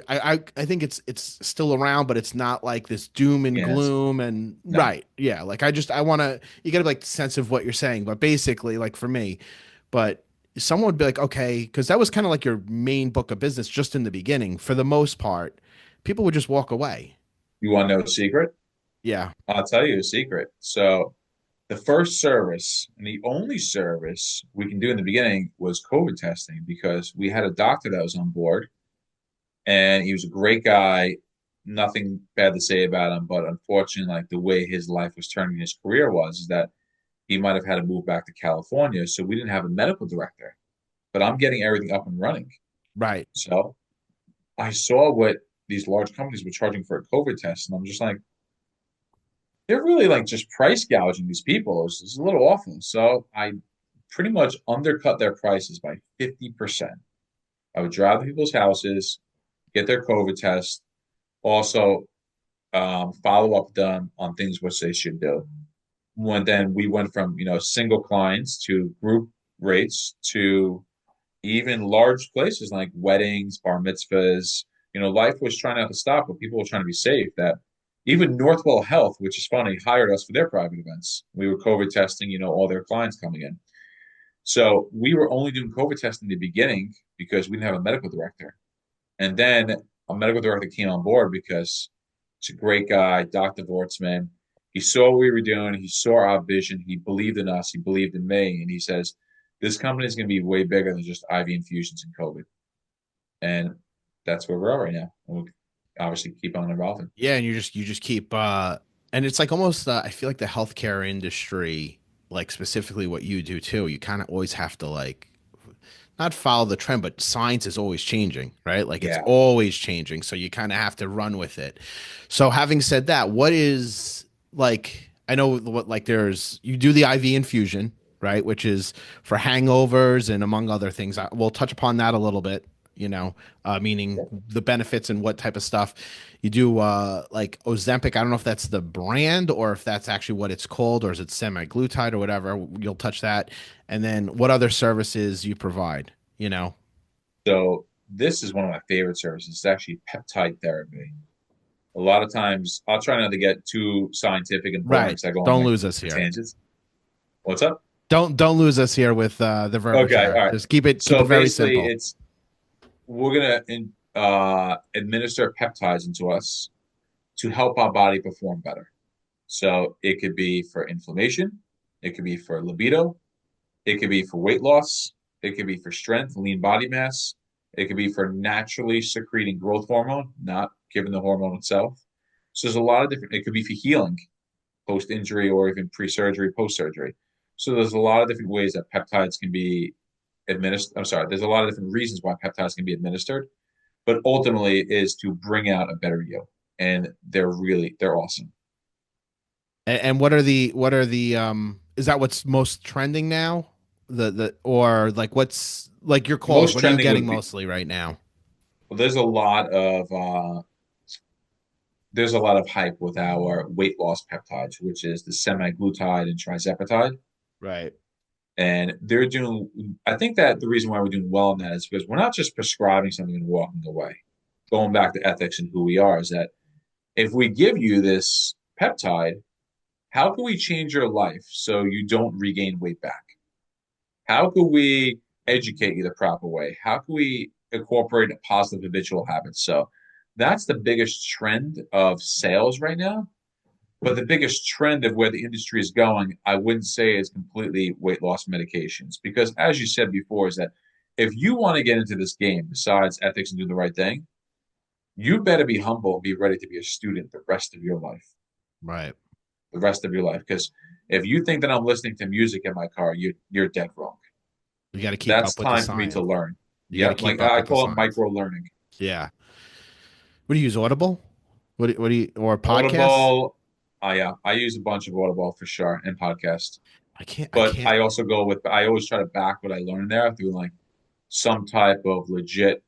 Speaker 2: I think it's still around, but it's not like this doom and
Speaker 1: Yes.
Speaker 2: gloom and
Speaker 1: No.
Speaker 2: right. Yeah. Like I wanna you gotta like the sense of what you're saying, but basically, like for me, but someone would be like, okay, because that was kind of like your main book of business just in the beginning. For the most part, people would just walk away.
Speaker 1: You want to know a secret?
Speaker 2: Yeah.
Speaker 1: I'll tell you a secret. So the first service and the only service we can do in the beginning was COVID testing because we had a doctor that was on board and he was a great guy. Nothing bad to say about him, but unfortunately, like the way his life was turning, his career was, is that he might have had to move back to California. So we didn't have a medical director, but I'm getting everything up and running.
Speaker 2: Right.
Speaker 1: So I saw what these large companies were charging for a COVID test, and I'm just like, they're really like just price gouging these people. It's a little awful. So I pretty much undercut their prices by 50%. I would drive to people's houses, get their COVID test, also follow up them on things which they should do. When then we went from single clients to group rates to even large places like weddings, bar mitzvahs. Life was trying not to stop, but people were trying to be safe. That Even Northwell Health, which is funny, hired us for their private events. We were COVID testing, all their clients coming in. So we were only doing COVID testing in the beginning because we didn't have a medical director. And then a medical director came on board because it's a great guy, Dr. Vortsman. He saw what we were doing. He saw our vision. He believed in us. He believed in me. And he says, this company is going to be way bigger than just IV infusions and COVID. And that's where we're at right now. And we'll obviously keep on evolving.
Speaker 2: Yeah, and you just keep and it's like almost I feel like the healthcare industry, like specifically what you do too, you kind of always have to like not follow the trend, but science is always changing, right? Like it's
Speaker 1: Yeah.
Speaker 2: always changing. So you kind of have to run with it. So having said that, what is like, I know what, like there's, you do the IV infusion, right? Which is for hangovers and among other things. We'll touch upon that a little bit, meaning the benefits and what type of stuff you do, like Ozempic. I don't know if that's the brand or if that's actually what it's called, or is it semaglutide or whatever. You'll touch that. And then what other services you provide, you know?
Speaker 1: So this is one of my favorite services. It's actually peptide therapy. A lot of times, I'll try not to get too scientific and boring
Speaker 2: Right.
Speaker 1: because I go on
Speaker 2: Don't
Speaker 1: like
Speaker 2: lose us
Speaker 1: for
Speaker 2: here.
Speaker 1: tangents. What's up?
Speaker 2: Don't lose us here with the verbiage
Speaker 1: Okay, all
Speaker 2: here.
Speaker 1: right.
Speaker 2: Just keep it
Speaker 1: So
Speaker 2: very
Speaker 1: basically,
Speaker 2: simple.
Speaker 1: it's we're gonna administer peptides into us to help our body perform better. So it could be for inflammation, it could be for libido, it could be for weight loss, it could be for strength, lean body mass, it could be for naturally secreting growth hormone, not giving the hormone itself. So there's a lot of different. It could be for healing, post injury or even pre surgery, post surgery. So there's a lot of different ways that peptides can be administered. I'm sorry, there's a lot of different reasons why peptides can be administered, but ultimately it is to bring out a better you. And they're awesome.
Speaker 2: And what are the is that what's most trending now? The or like what's like your calls?
Speaker 1: Most
Speaker 2: What are you
Speaker 1: trending
Speaker 2: getting
Speaker 1: would be
Speaker 2: mostly right now?
Speaker 1: well, there's a lot of hype with our weight loss peptides, which is the semaglutide and trizepatide.
Speaker 2: Right.
Speaker 1: And they're doing, I think that the reason why we're doing well in that is because we're not just prescribing something and walking away. Going back to ethics and who we are, is that if we give you this peptide, how can we change your life so you don't regain weight back? How can we educate you the proper way? How can we incorporate a positive habitual habits? So that's the biggest trend of sales right now. But the biggest trend of where the industry is going, I wouldn't say is completely weight loss medications. Because as you said before, is that if you want to get into this game, besides ethics and do the right thing, you better be humble and be ready to be a student the rest of your life.
Speaker 2: Right.
Speaker 1: The rest of your life. Because if you think that I'm listening to music in my car, you're dead wrong.
Speaker 2: You got to keep
Speaker 1: That's
Speaker 2: up with the
Speaker 1: time for me to
Speaker 2: science.
Speaker 1: learn.
Speaker 2: You got to
Speaker 1: Yep.
Speaker 2: keep
Speaker 1: Like
Speaker 2: up
Speaker 1: I
Speaker 2: with the
Speaker 1: call it
Speaker 2: science.
Speaker 1: micro learning.
Speaker 2: Yeah. What do you use? Audible? What do you or podcasts?
Speaker 1: Audible, I use a bunch of Audible for sure and podcast.
Speaker 2: I
Speaker 1: But
Speaker 2: can't.
Speaker 1: I also go with I always try to back what I learn there through like some type of legit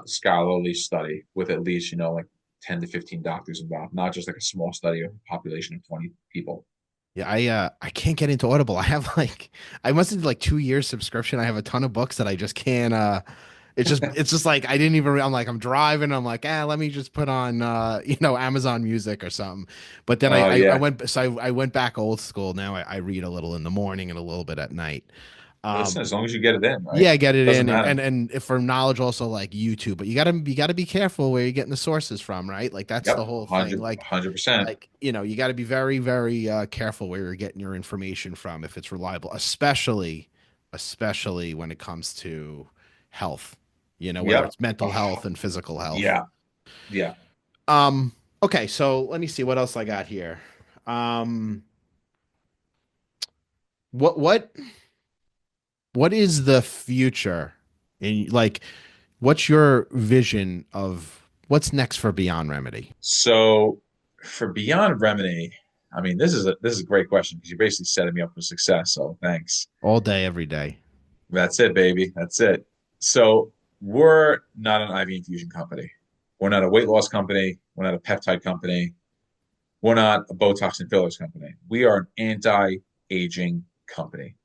Speaker 1: scholarly study with at least, like 10 to 15 doctors involved, not just like a small study of a population of 20 people.
Speaker 2: Yeah, I can't get into Audible. I have like I must have like 2 years subscription. I have a ton of books that I just can't it's just like I didn't even I'm like I'm driving, I'm like, let me just put on Amazon Music or something. But then I
Speaker 1: Oh
Speaker 2: I, I
Speaker 1: yeah.
Speaker 2: went so I went back old school. Now I read a little in the morning and a little bit at night.
Speaker 1: Listen,
Speaker 2: Um
Speaker 1: as long as you get it in, right?
Speaker 2: yeah, get it
Speaker 1: Doesn't
Speaker 2: in
Speaker 1: matter.
Speaker 2: and if for knowledge also like YouTube, but you gotta be careful where you're getting the sources from, right? Like that's the
Speaker 1: Yep,
Speaker 2: whole thing.
Speaker 1: 100%.
Speaker 2: You got to be very, very careful where you're getting your information from if it's reliable, especially when it comes to health, whether
Speaker 1: Yep.
Speaker 2: it's mental
Speaker 1: Oh,
Speaker 2: health and physical health.
Speaker 1: yeah. Yeah.
Speaker 2: Um, okay, so let me see what else I got here. Um, what what is the future? And like, what's your vision of what's next for Beyond Remedy?
Speaker 1: So for Beyond Remedy, I mean, this is a great question because you're basically setting me up for success. So thanks.
Speaker 2: All day, every day.
Speaker 1: That's it, baby. That's it. So we're not an IV infusion company. We're not a weight loss company. We're not a peptide company. We're not a Botox and fillers company. We are an anti-aging company.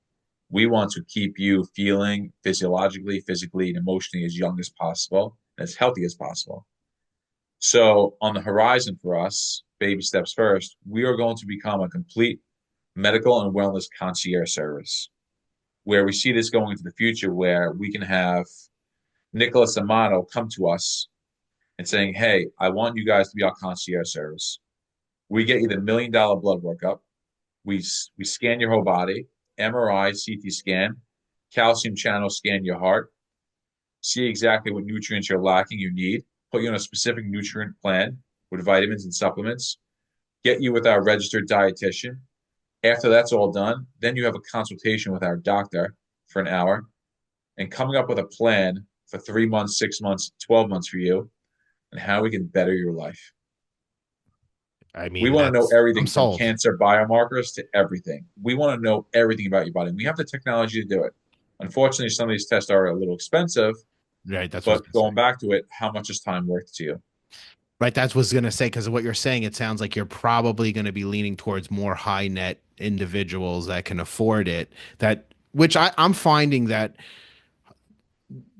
Speaker 1: We want to keep you feeling physiologically, physically, and emotionally as young as possible, as healthy as possible. So on the horizon for us, baby steps first, we are going to become a complete medical and wellness concierge service where we see this going into the future where we can have Nicholas Amato come to us and saying, hey, I want you guys to be our concierge service. We get you the $1 million blood workup. We scan your whole body, MRI, CT scan, calcium channel scan your heart, see exactly what nutrients you're lacking, you need, put you on a specific nutrient plan with vitamins and supplements, get you with our registered dietitian. After that's all done, then you have a consultation with our doctor for an hour and coming up with a plan for 3 months, 6 months, 12 months for you and how we can better your life.
Speaker 2: I
Speaker 1: We
Speaker 2: mean,
Speaker 1: want to know
Speaker 2: I'm
Speaker 1: everything from
Speaker 2: sold.
Speaker 1: cancer biomarkers to everything. We want to know everything about your body. We have the technology to do it. Unfortunately, some of these tests are a little expensive,
Speaker 2: Right. That's what I was
Speaker 1: but
Speaker 2: going to say.
Speaker 1: going back to it, how much is time worth to you?
Speaker 2: Right. That's what I was going to say. Because of what you're saying, it sounds like you're probably going to be leaning towards more high net individuals that can afford it. Which I'm finding that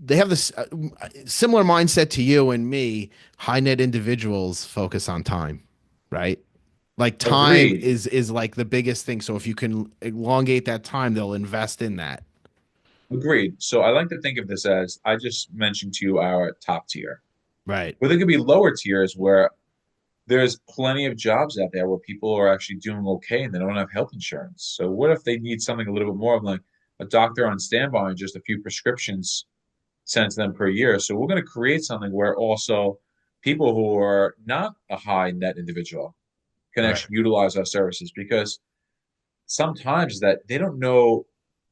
Speaker 2: they have this similar mindset to you and me. High net individuals focus on time, right? Like time
Speaker 1: Agreed.
Speaker 2: is like the biggest thing. So if you can elongate that time, they'll invest in that.
Speaker 1: Agreed. So I like to think of this as I just mentioned to you our top tier.
Speaker 2: Right.
Speaker 1: But there could be lower tiers where there's plenty of jobs out there where people are actually doing okay and they don't have health insurance. So what if they need something a little bit more of like a doctor on standby and just a few prescriptions sent to them per year? So we're going to create something where also people who are not a high net individual can
Speaker 2: Right.
Speaker 1: actually utilize our services because sometimes that they don't know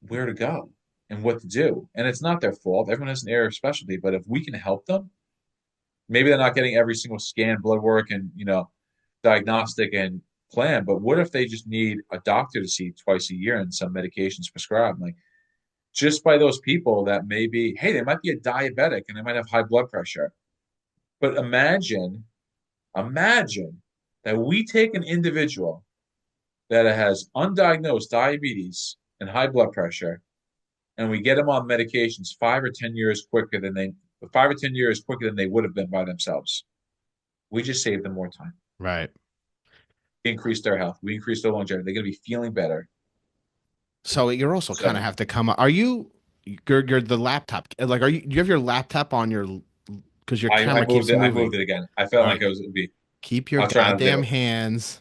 Speaker 1: where to go and what to do. And it's not their fault. Everyone has an area of specialty, but if we can help them, maybe they're not getting every single scan, blood work, and diagnostic and plan. But what if they just need a doctor to see twice a year and some medications prescribed? Like just by those people that maybe, hey, they might be a diabetic and they might have high blood pressure. But imagine that we take an individual that has undiagnosed diabetes and high blood pressure, and we get them on medications 5 or 10 years quicker than they would have been by themselves. We just saved them more time.
Speaker 2: Right.
Speaker 1: We increased their health. We increased their longevity. They're going to be feeling better.
Speaker 2: So you're also kind of
Speaker 1: So
Speaker 2: have to come. Are you? You're the laptop. Like, are you? Do you have your laptop on your? Because your
Speaker 1: I
Speaker 2: camera
Speaker 1: moved
Speaker 2: keeps
Speaker 1: it. I
Speaker 2: moving.
Speaker 1: moved it again. I felt
Speaker 2: All
Speaker 1: like
Speaker 2: right.
Speaker 1: it would be.
Speaker 2: Keep your
Speaker 1: I'll try not to
Speaker 2: goddamn
Speaker 1: do
Speaker 2: hands.
Speaker 1: it.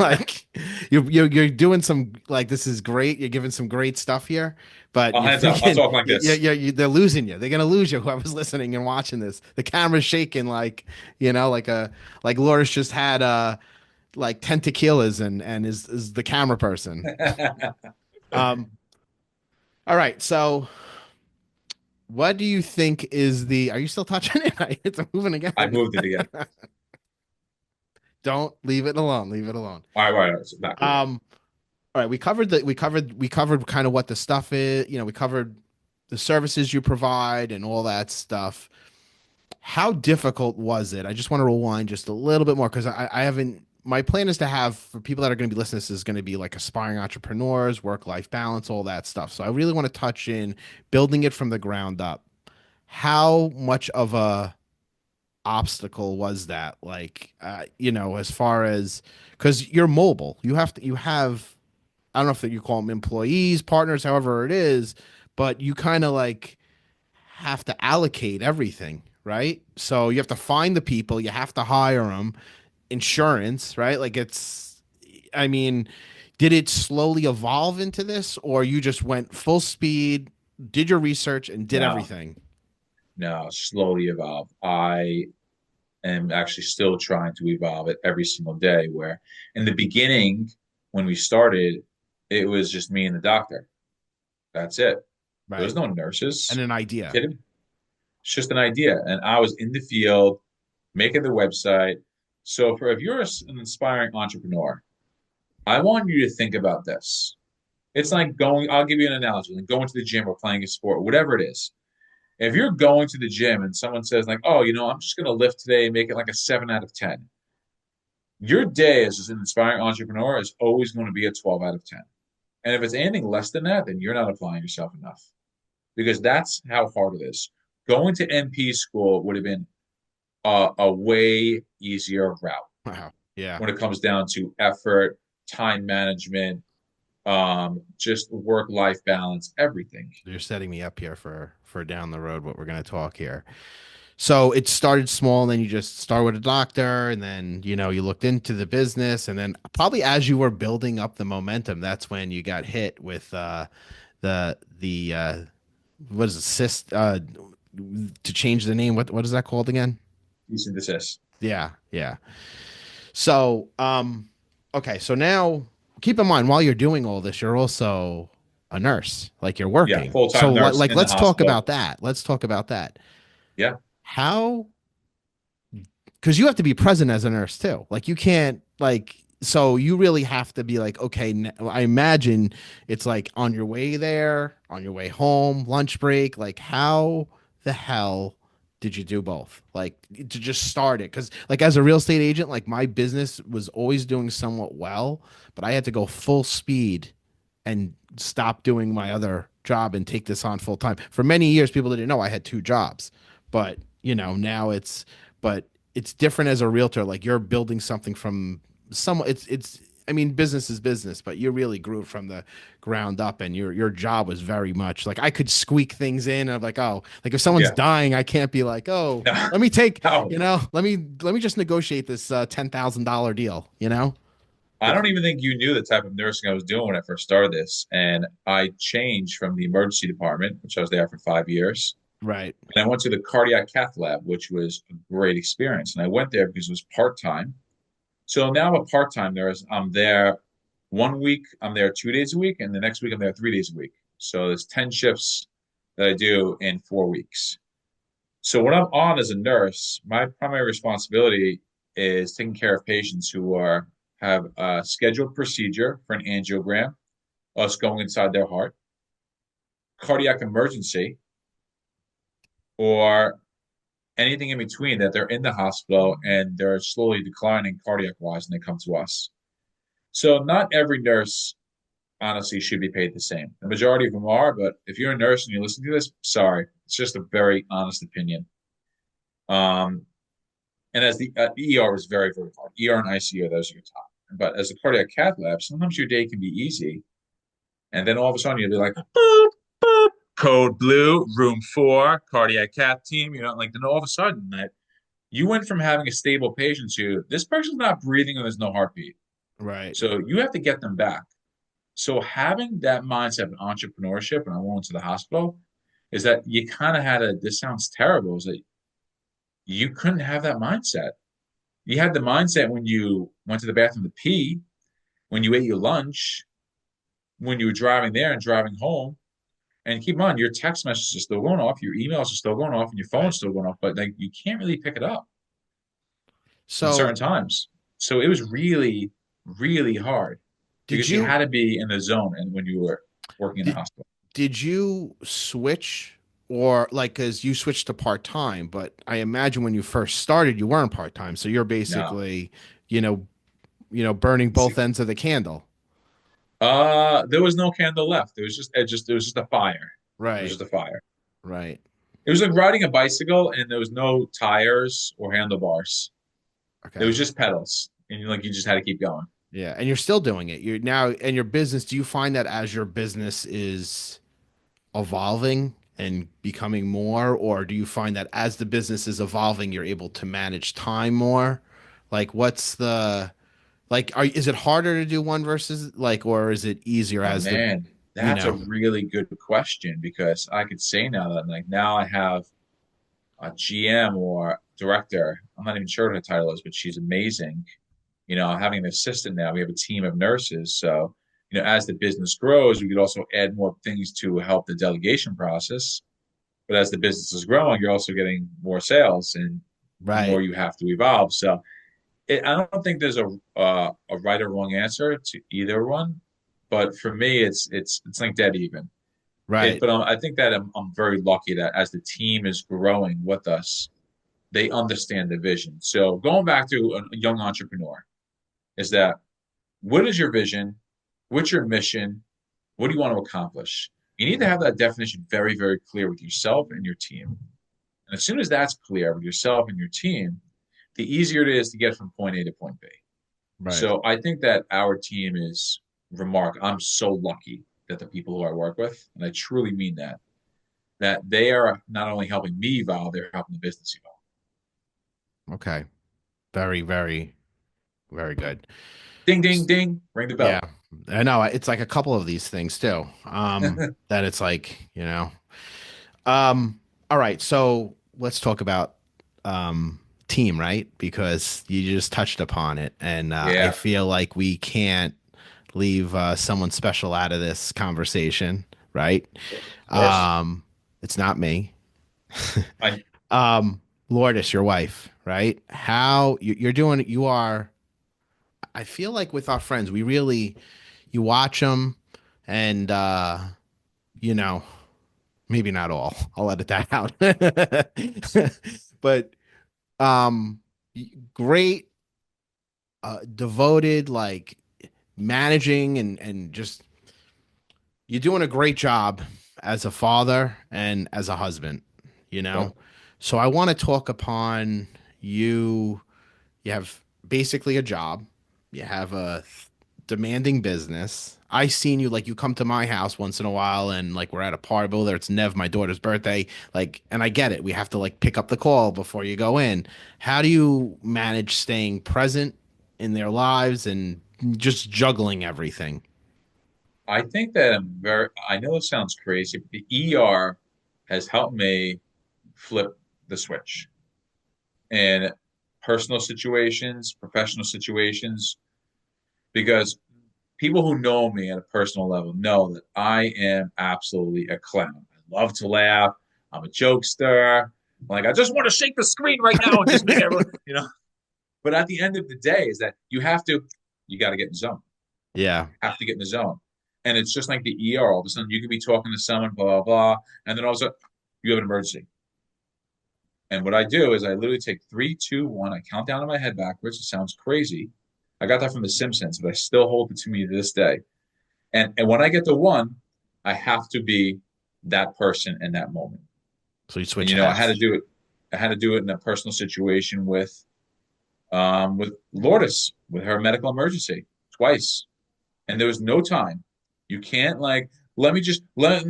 Speaker 2: Like you're doing some like this is great. You're giving some great stuff here, but
Speaker 1: I'll
Speaker 2: you're
Speaker 1: hands up. I'll
Speaker 2: freaking
Speaker 1: talk like this.
Speaker 2: they're losing you. They're gonna lose you. Whoever's listening and watching this, the camera's shaking like like Loris just had like 10 tequilas and is the camera person. Um. All right. So what do you think is the? Are you still touching it? It's moving
Speaker 1: I
Speaker 2: again.
Speaker 1: moved it again.
Speaker 2: Don't leave it alone. Leave it alone.
Speaker 1: All right. So back we go.
Speaker 2: Um. All right, we covered kind of what the stuff is. We covered the services you provide and all that stuff. How difficult was it? I just want to rewind just a little bit more because I haven't. My plan is to have for people that are going to be listening. This is going to be like aspiring entrepreneurs, work-life balance, all that stuff. So I really want to touch in building it from the ground up. How much of a obstacle was that? Like, as far as because you're mobile, you have I don't know if you call them employees, partners, however it is, but you kind of like have to allocate everything, right? So you have to find the people, you have to hire them, insurance, right? Like I mean, did it slowly evolve into this, or you just went full speed, did your research, and did
Speaker 1: No,
Speaker 2: everything?
Speaker 1: no, slowly evolve. I am actually still trying to evolve it every single day. Where in the beginning, when we started, it was just me and the doctor. That's it. There was
Speaker 2: Right.
Speaker 1: no
Speaker 2: And
Speaker 1: nurses.
Speaker 2: an
Speaker 1: You
Speaker 2: idea.
Speaker 1: kidding me? It's just an idea. And I was in the field making the website. So for if you're an inspiring entrepreneur, I want you to think about this. It's like I'll give you an analogy, like going to the gym or playing a sport, whatever it is. If you're going to the gym and someone says, like, oh, I'm just going to lift today and make it like a 7 out of 10, your day as an inspiring entrepreneur is always going to be a 12 out of 10. And if it's anything less than that, then you're not applying yourself enough because that's how hard it is. Going to NP school would have been a way easier route
Speaker 2: Wow. Yeah.
Speaker 1: when it comes down to effort, time management, just work-life balance, everything.
Speaker 2: You're setting me up here for down the road what we're going to talk here. So it started small, and then you just start with a doctor, and then you looked into the business, and then probably as you were building up the momentum, that's when you got hit with the what is it, cyst to change the name. What is that called again?
Speaker 1: Cease and desist.
Speaker 2: Yeah, yeah. So okay, so now keep in mind while you're doing all this, you're also a nurse, like you're
Speaker 1: Yeah,
Speaker 2: working. So
Speaker 1: full-time nurse
Speaker 2: like
Speaker 1: in the
Speaker 2: let's talk
Speaker 1: hospital.
Speaker 2: about that. Let's talk about that.
Speaker 1: Yeah,
Speaker 2: How, because you have to be present as a nurse too. Like you can't like so you really have to be like okay. I imagine it's like on your way there, on your way home, lunch break. Like how the hell did you do both? Like to just start it because like as a real estate agent, like my business was always doing somewhat well, but I had to go full speed and stop doing my other job and take this on full time. For many years, people didn't know I had two jobs, but now but it's different as a realtor. Like you're building something from some. It's. I mean, business is business, but you really grew from the ground up, and your job was very much like I could squeak things in. Of like, oh, like if someone's
Speaker 1: yeah.
Speaker 2: dying, I can't be like, oh,
Speaker 1: No,
Speaker 2: let me take,
Speaker 1: no.
Speaker 2: let me just negotiate this $10,000 deal.
Speaker 1: I
Speaker 2: It's
Speaker 1: don't even think you knew the type of nursing I was doing when I first started this. And I changed from the emergency department, which I was there for 5 years,
Speaker 2: right,
Speaker 1: and I went to the cardiac cath lab, which was a great experience. And I went there because it was part-time. So now I'm a part-time nurse. I'm there 1 week, I'm there 2 days a week, and the next week I'm there 3 days a week. So there's 10 shifts that I do in 4 weeks. So when I'm on as a nurse, my primary responsibility is taking care of patients who are have a scheduled procedure for an angiogram, us going inside their heart, cardiac emergency, or anything in between that they're in the hospital and they're slowly declining cardiac wise and they come to us. So not every nurse honestly should be paid the same. The majority of them are, but if you're a nurse and you're listening to this, sorry, it's just a very honest opinion. Um, and as the ER is very, very hard. ER and ICU, those are your top. But as a cardiac cath lab, sometimes your day can be easy. And then all of a sudden you'll be like, boop, boop, code blue, room 4, cardiac cath team. Like then all of a sudden that you went from having a stable patient to this person's not breathing and there's no heartbeat.
Speaker 2: right.
Speaker 1: So you have to get them back. So having that mindset of entrepreneurship, and I went to the hospital, is that you kind of had a, this sounds terrible, is that you couldn't have that mindset. You had the mindset when you went to the bathroom to pee, when you ate your lunch, when you were driving there and driving home. And keep in mind, your text messages are still going off, your emails are still going off, and your phone's
Speaker 2: Right.
Speaker 1: still going off, but like you can't really pick it up in
Speaker 2: So
Speaker 1: certain times. So it was really, really hard
Speaker 2: did
Speaker 1: because you
Speaker 2: you
Speaker 1: had to be in the zone and when you were working in the
Speaker 2: did
Speaker 1: hospital.
Speaker 2: did you switch or like because you switched to part time, but I imagine when you first started you weren't part time, so you're
Speaker 1: No.
Speaker 2: basically you know burning both ends of the candle.
Speaker 1: There was no candle left. It was just a fire. It was
Speaker 2: Right,
Speaker 1: just a fire.
Speaker 2: right.
Speaker 1: It was like riding a bicycle and there was no tires or handlebars. It was
Speaker 2: Okay.
Speaker 1: just pedals. And you just had to keep going.
Speaker 2: Yeah, and you're still doing it. You're now and your business. Do you find that as your business is evolving and becoming more, or do you find that as the business is evolving, you're able to manage time more? Like, what's the is it harder to do one versus like, or is it easier
Speaker 1: Oh
Speaker 2: as the,
Speaker 1: man,
Speaker 2: you
Speaker 1: that's a
Speaker 2: know,
Speaker 1: really good question because I could say now that like now I have a GM or director. I'm not even sure what her title is, but she's amazing. Having an assistant now, we have a team of nurses. So, as the business grows, we could also add more things to help the delegation process. But as the business is growing, you're also getting more sales and the more
Speaker 2: right,
Speaker 1: you have to evolve. So I don't think there's a right or wrong answer to either one. But for me, it's like dead even.
Speaker 2: right.
Speaker 1: But I think that I'm very lucky that as the team is growing with us, they understand the vision. So going back to a young entrepreneur, is that what is your vision? What's your mission? What do you want to accomplish? You need to have that definition very, very clear with yourself and your team. And as soon as that's clear with yourself and your team, the easier it is to get from point A to point B.
Speaker 2: Right.
Speaker 1: So I think that our team is remarkable. I'm so lucky that the people who I work with, and I truly mean that, that they are not only helping me evolve, they're helping the business evolve.
Speaker 2: Okay. Very, very, very good.
Speaker 1: Ding, ding, ding. Ring the
Speaker 2: Yeah.
Speaker 1: bell.
Speaker 2: I know it's like a couple of these things too. That it's like, all right, so let's talk about team, right? Because you just touched upon it, and I
Speaker 1: Yeah,
Speaker 2: feel like we can't leave someone special out of this conversation, right?
Speaker 1: of course.
Speaker 2: Um, it's not me.
Speaker 1: I
Speaker 2: Lourdes, your wife, right? How you're doing? You are. I feel like with our friends, we really you watch them, and you know, maybe not all. I'll edit that out. But um, great, devoted, like managing and just you're doing a great job as a father and as a husband, you know?
Speaker 1: well,
Speaker 2: So I want to talk upon you. You have basically a job, you have a demanding business. I seen you like you come to my house once in a while and like we're at a party, whether it's Nev, my daughter's birthday, like, and I get it. We have to like pick up the call before you go in. How do you manage staying present in their lives and just juggling everything?
Speaker 1: I think that I know it sounds crazy, but the ER has helped me flip the switch in personal situations, professional situations, because people who know me at a personal level know that I am absolutely a clown. I love to laugh. I'm a jokester. Like, I just want to shake the screen right now and just make everyone. But at the end of the day, is that you got to get in the zone.
Speaker 2: Yeah.
Speaker 1: Have to get in the zone. And it's just like the ER. All of a sudden, you could be talking to someone, blah, blah, blah. And then all of a sudden, you have an emergency. And what I do is I literally take three, two, one. I count down in my head backwards. It sounds crazy. I got that from The Simpsons, but I still hold it to me to this day. And when I get to one, I have to be that person in that moment.
Speaker 2: So you
Speaker 1: And
Speaker 2: switch
Speaker 1: I had to
Speaker 2: heads.
Speaker 1: do it. I had to do it in a personal situation with Lourdes, with her medical emergency twice. And there was no time. You can't like let me just get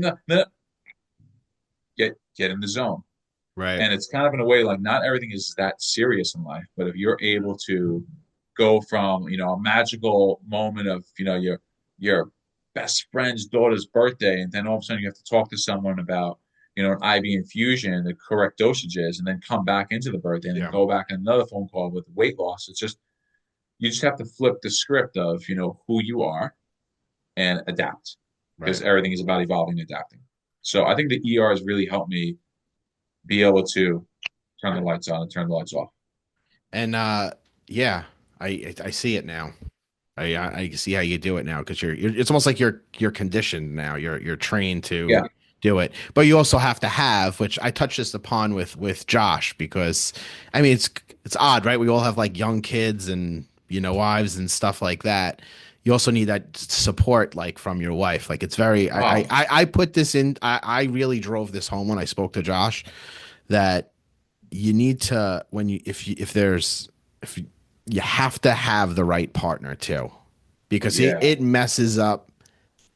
Speaker 1: in the zone.
Speaker 2: Right.
Speaker 1: And it's kind of in a way like not everything is that serious in life, but if you're able to go from a magical moment of your best friend's daughter's birthday, and then all of a sudden you have to talk to someone about an IV infusion, the correct dosages, and then come back into the birthday, and then
Speaker 2: Yeah.
Speaker 1: go back on another phone call with weight loss. It's just you just have to flip the script of who you are and adapt because
Speaker 2: Right.
Speaker 1: everything is about evolving and adapting. So I think the ER has really helped me be able to turn the lights on and turn the lights off.
Speaker 2: And yeah, I see it now. I see how you do it now because you're it's almost like you're conditioned now. You're trained to
Speaker 1: Yeah.
Speaker 2: do it. But you also have to have, which I touched this upon with Josh because I mean it's odd, right? We all have like young kids and wives and stuff like that. You also need that support like from your wife. Like it's very
Speaker 1: Oh,
Speaker 2: I put this in I really drove this home when I spoke to Josh that you need to when you if there's if you have to have the right partner too because
Speaker 1: yeah.
Speaker 2: it messes up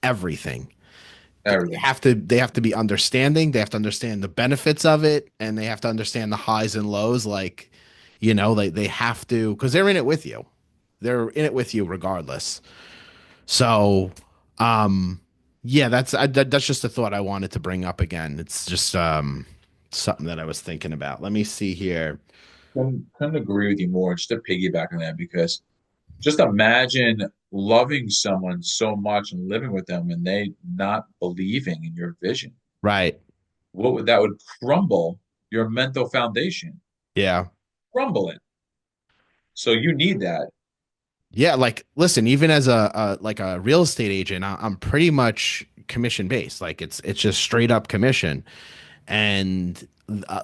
Speaker 2: everything.
Speaker 1: Everything.
Speaker 2: They have to be understanding, they have to understand the benefits of it, and they have to understand the highs and lows, like they have to because they're in it with you, they're in it with you regardless. So yeah, that's just a thought I wanted to bring up again. It's just something that I was thinking about. Let me see here.
Speaker 1: Couldn't agree with you more. Just to piggyback on that, because just imagine loving someone so much and living with them and they not believing in your vision.
Speaker 2: Right.
Speaker 1: That would crumble your mental foundation,
Speaker 2: Yeah.
Speaker 1: crumble it. So you need that.
Speaker 2: Yeah, like listen, even as a like a real estate agent, I'm pretty much commission based. Like it's just straight up commission. And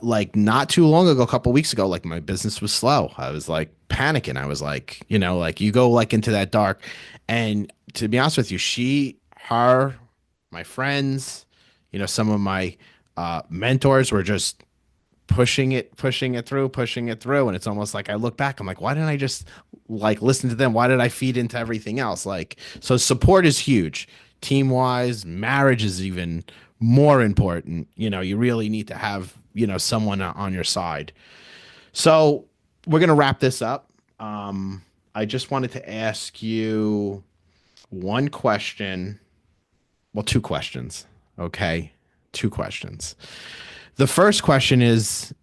Speaker 2: like not too long ago, a couple weeks ago, like my business was slow. I was like panicking. I was like, like you go like into that dark. And to be honest with you, my friends, some of my mentors were just pushing it through. And it's almost like I look back, I'm like, why didn't I just like listen to them? Why did I feed into everything else? Like, so support is huge. Team wise, marriage is even more important. You know, you really need to have, you know, someone on your side. So we're gonna wrap this up. I just wanted to ask you one question. Well, two questions. Okay. Two questions. The first question is,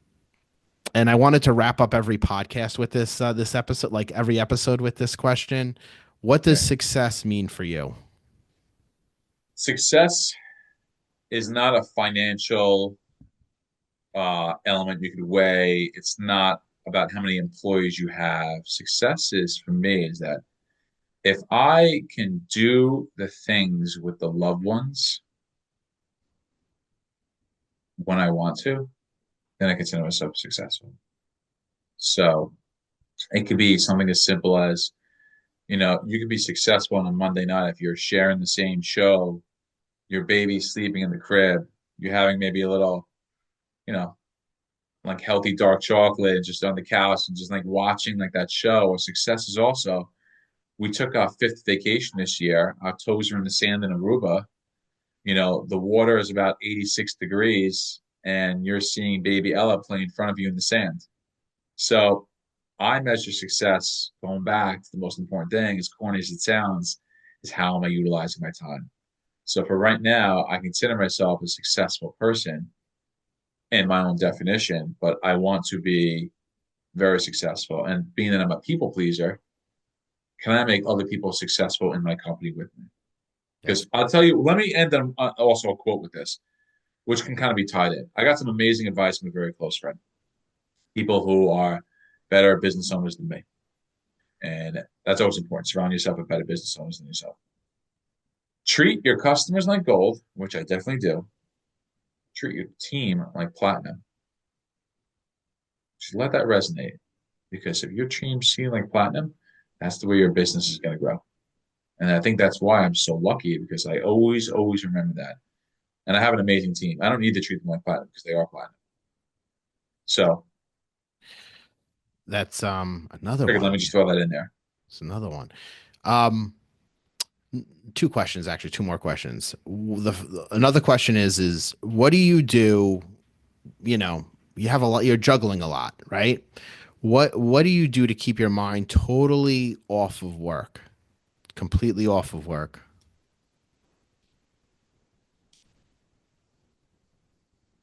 Speaker 2: and I wanted to wrap up every podcast with this episode, like every episode with this question. What does
Speaker 1: Okay.
Speaker 2: success mean for you?
Speaker 1: Success is not a financial element you could weigh. It's not about how many employees you have. Success is for me is that if I can do the things with the loved ones when I want to, then I consider myself successful. So it could be something as simple as, you could be successful on a Monday night if you're sharing the same show, your baby's sleeping in the crib, you're having maybe a little, you know, like healthy dark chocolate and just on the couch and just like watching like that show. Or success is also, we took our fifth vacation this year. Our toes are in the sand in Aruba. The water is about 86 degrees and you're seeing baby Ella play in front of you in the sand. So I measure success going back to the most important thing, as corny as it sounds, is how am I utilizing my time? So for right now, I consider myself a successful person in my own definition, but I want to be very successful. And being that I'm a people pleaser, can I make other people successful in my company with me?
Speaker 2: That's
Speaker 1: Because I'll tell you, let me end on also a quote with this, which can kind of be tied in. I got some amazing advice from a very close friend, people who are better business owners than me. And that's always important. Surround yourself with better business owners than yourself. Treat your customers like gold, which I definitely do. Treat your team like platinum. Just let that resonate. Because if your team's seen like platinum, that's the way your business is going to grow. And I think that's why I'm so lucky because I always, always remember that. And I have an amazing team. I don't need to treat them like platinum because they are platinum. So
Speaker 2: that's another
Speaker 1: figured let
Speaker 2: one.
Speaker 1: me just throw that in there.
Speaker 2: It's another one. Um, two questions actually, two more questions. Another question is what do you do? You know, you have a lot. You're juggling a lot, right? What do you do to keep your mind totally off of work, completely off of work?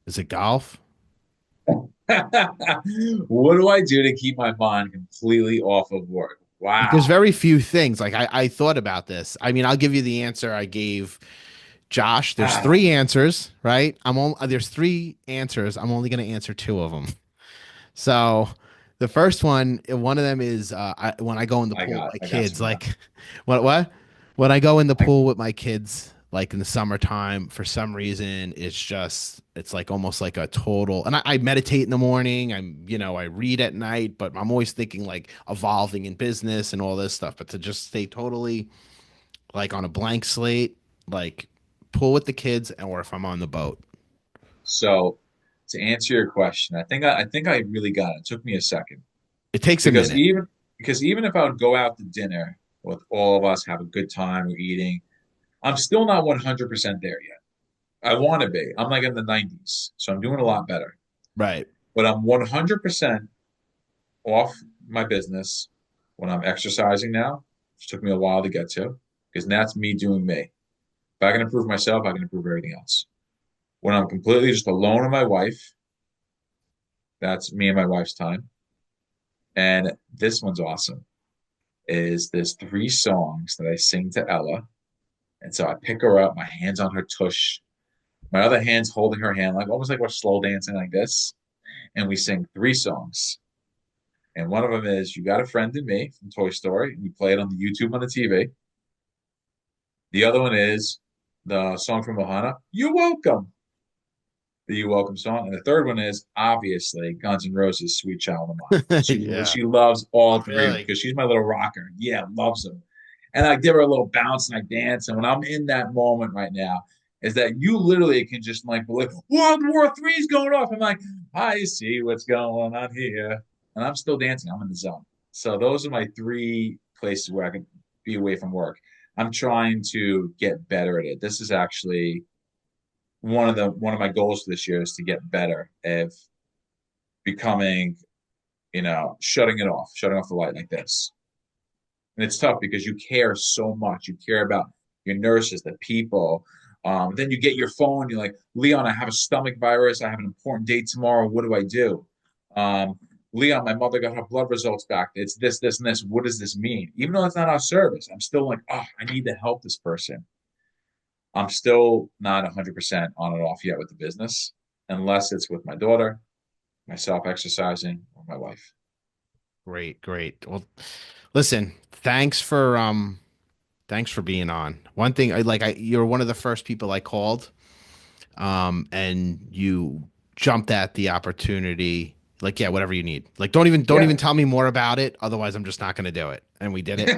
Speaker 2: Is it golf?
Speaker 1: What do I do to keep my mind completely off of work?
Speaker 2: There's
Speaker 1: Wow.
Speaker 2: very few things. Like I thought about this. I mean, I'll give you the answer I gave Josh. There's
Speaker 1: Ah,
Speaker 2: three answers, right? There's three answers. I'm only going to answer two of them. So the first one of them is when I go in the pool with my
Speaker 1: I got
Speaker 2: kids.
Speaker 1: some now.
Speaker 2: Like what? When I go in the
Speaker 1: I,
Speaker 2: pool with my kids, like in the summertime, for some reason, it's like almost like a total. And I meditate in the morning. I read at night, but I'm always thinking like evolving in business and all this stuff. But to just stay totally like on a blank slate, like pool with the kids, or if I'm on the boat,
Speaker 1: so to answer your question, I think I really got it. It took me a second
Speaker 2: it takes a
Speaker 1: because
Speaker 2: minute.
Speaker 1: even if I would go out to dinner with all of us, have a good time, we're eating, I'm still not 100% there yet. I want to be. I'm like in the 90s, so I'm doing a lot better.
Speaker 2: Right.
Speaker 1: But I'm 100% off my business when I'm exercising now, which took me a while to get to, because that's me doing me. If I can improve myself, I can improve everything else. When I'm completely just alone with my wife, that's me and my wife's time. And this one's awesome. Is there's three songs that I sing to Ella. And so I pick her up, my hand's on her tush, my other hand's holding her hand, like almost like we're slow dancing like this. And we sing three songs. And one of them is You Got a Friend in Me from Toy Story. And we play it on the YouTube on the TV. The other one is the song from Ohana, You're Welcome, the You Welcome song. And the third one is obviously Guns N' Roses' Sweet Child of Mine.
Speaker 2: Yeah.
Speaker 1: She loves all
Speaker 2: Oh,
Speaker 1: three
Speaker 2: really?
Speaker 1: because she's my little rocker. Yeah, loves them. And I give her a little bounce and I dance. And when I'm in that moment right now, is that you literally can just like believe World War III is going off. I'm like, I see what's going on here. And I'm still dancing. I'm in the zone. So those are my three places where I can be away from work. I'm trying to get better at it. This is actually one of my goals for this year is to get better at becoming, shutting off the light like this. And it's tough because you care so much. You care about your nurses, the people. Then you get your phone. You're like, Leon, I have a stomach virus. I have an important date tomorrow. What do I do? Um, Leon, my mother got her blood results back. It's this, this, and this. What does this mean? Even though it's not our service, I'm still like, oh, I need to help this person. I'm still not 100% on and off yet with the business, unless it's with my daughter, myself exercising, or my wife.
Speaker 2: Great, great. Well, listen, thanks for being on. One thing you're one of the first people I called, and you jumped at the opportunity. Like, yeah, whatever you need. Like, don't
Speaker 1: Yeah.
Speaker 2: even tell me more about it. Otherwise, I'm just not going to do it. And we did it.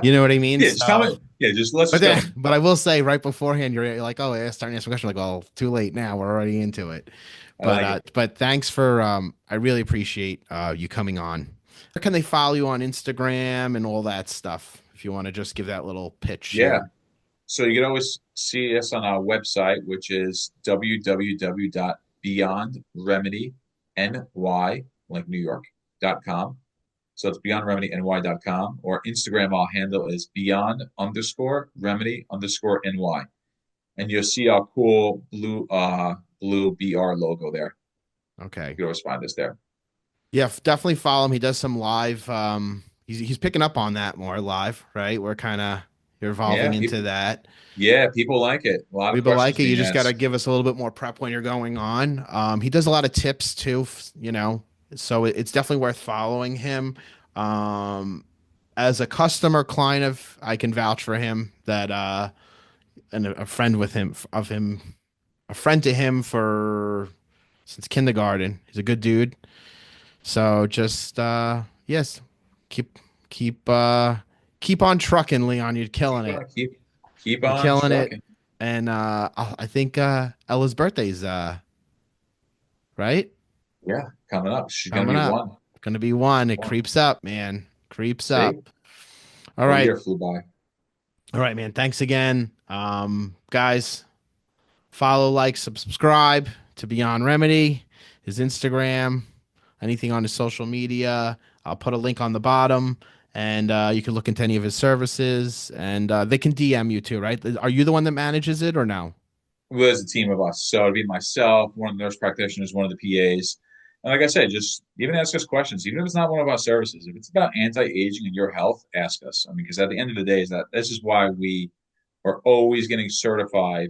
Speaker 2: You know what I mean?
Speaker 1: Yeah, just tell
Speaker 2: So,
Speaker 1: me. Yeah, just let's
Speaker 2: but
Speaker 1: just go.
Speaker 2: then, but I will say right beforehand, you're like, oh, yeah, starting to ask a question. Like, well, too late now. We're already into it.
Speaker 1: I like it.
Speaker 2: But thanks for I really appreciate you coming on. Where can they follow you on Instagram and all that stuff? If you want to just give that little pitch
Speaker 1: Yeah.
Speaker 2: here.
Speaker 1: So you can always see us on our website, which is www.beyondremedyny, like New York.com. So it's beyondremedyny.com, or Instagram, our handle is beyond_remedy_ny. And you'll see our cool blue BR logo there.
Speaker 2: Okay.
Speaker 1: You can always find us there.
Speaker 2: Yeah, definitely follow him. He does some live. He's picking up on that more live, right? We're kind of you're evolving
Speaker 1: Yeah,
Speaker 2: into
Speaker 1: people
Speaker 2: that.
Speaker 1: yeah, people like it. A lot of
Speaker 2: People
Speaker 1: questions
Speaker 2: like it. You
Speaker 1: being
Speaker 2: just got to
Speaker 1: asked.
Speaker 2: give us a little bit more prep when you're going on. He does a lot of tips too, so it's definitely worth following him. Um, as a customer client I can vouch for him that and a friend with him of him, a friend to him for since kindergarten. He's a good dude. So just yes, keep keep uh keep on trucking, Leon. You're killing
Speaker 1: Keep
Speaker 2: it.
Speaker 1: on, keep
Speaker 2: You're
Speaker 1: on
Speaker 2: killing it.
Speaker 1: trucking.
Speaker 2: And I think Ella's birthday's right
Speaker 1: Yeah, coming up. She's gonna
Speaker 2: coming
Speaker 1: be
Speaker 2: up.
Speaker 1: one.
Speaker 2: Gonna be one. It
Speaker 1: One.
Speaker 2: creeps up, man. Creeps
Speaker 1: See?
Speaker 2: up. All
Speaker 1: Whole
Speaker 2: right.
Speaker 1: year flew by.
Speaker 2: All right, man. Thanks again. Guys, follow, like, subscribe to Beyond Remedy, his Instagram, anything on his social media. I'll put a link on the bottom, and you can look into any of his services, and they can DM you too, right? Are you the one that manages it or no?
Speaker 1: Was a team of us. So it'd be myself, one of the nurse practitioners, one of the PAs. And like I said, just even ask us questions, even if it's not one of our services. If it's about anti-aging and your health, ask us. I mean, because at the end of the day, is that this is why we are always getting certified,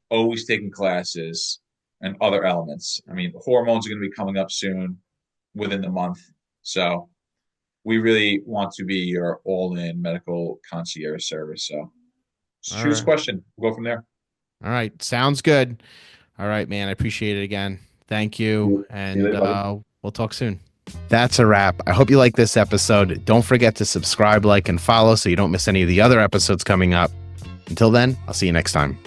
Speaker 1: always taking classes and other elements. I mean, hormones are going to be coming up soon within the month. So we really want to be your all-in medical concierge service. So
Speaker 2: All
Speaker 1: choose a
Speaker 2: right.
Speaker 1: question. We'll go from there.
Speaker 2: All right. Sounds good. All right, man. I appreciate it again. Thank you.
Speaker 1: See you
Speaker 2: And
Speaker 1: later, buddy.
Speaker 2: we'll talk soon. That's a wrap. I hope you like this episode. Don't forget to subscribe, like, and follow so you don't miss any of the other episodes coming up. Until then, I'll see you next time.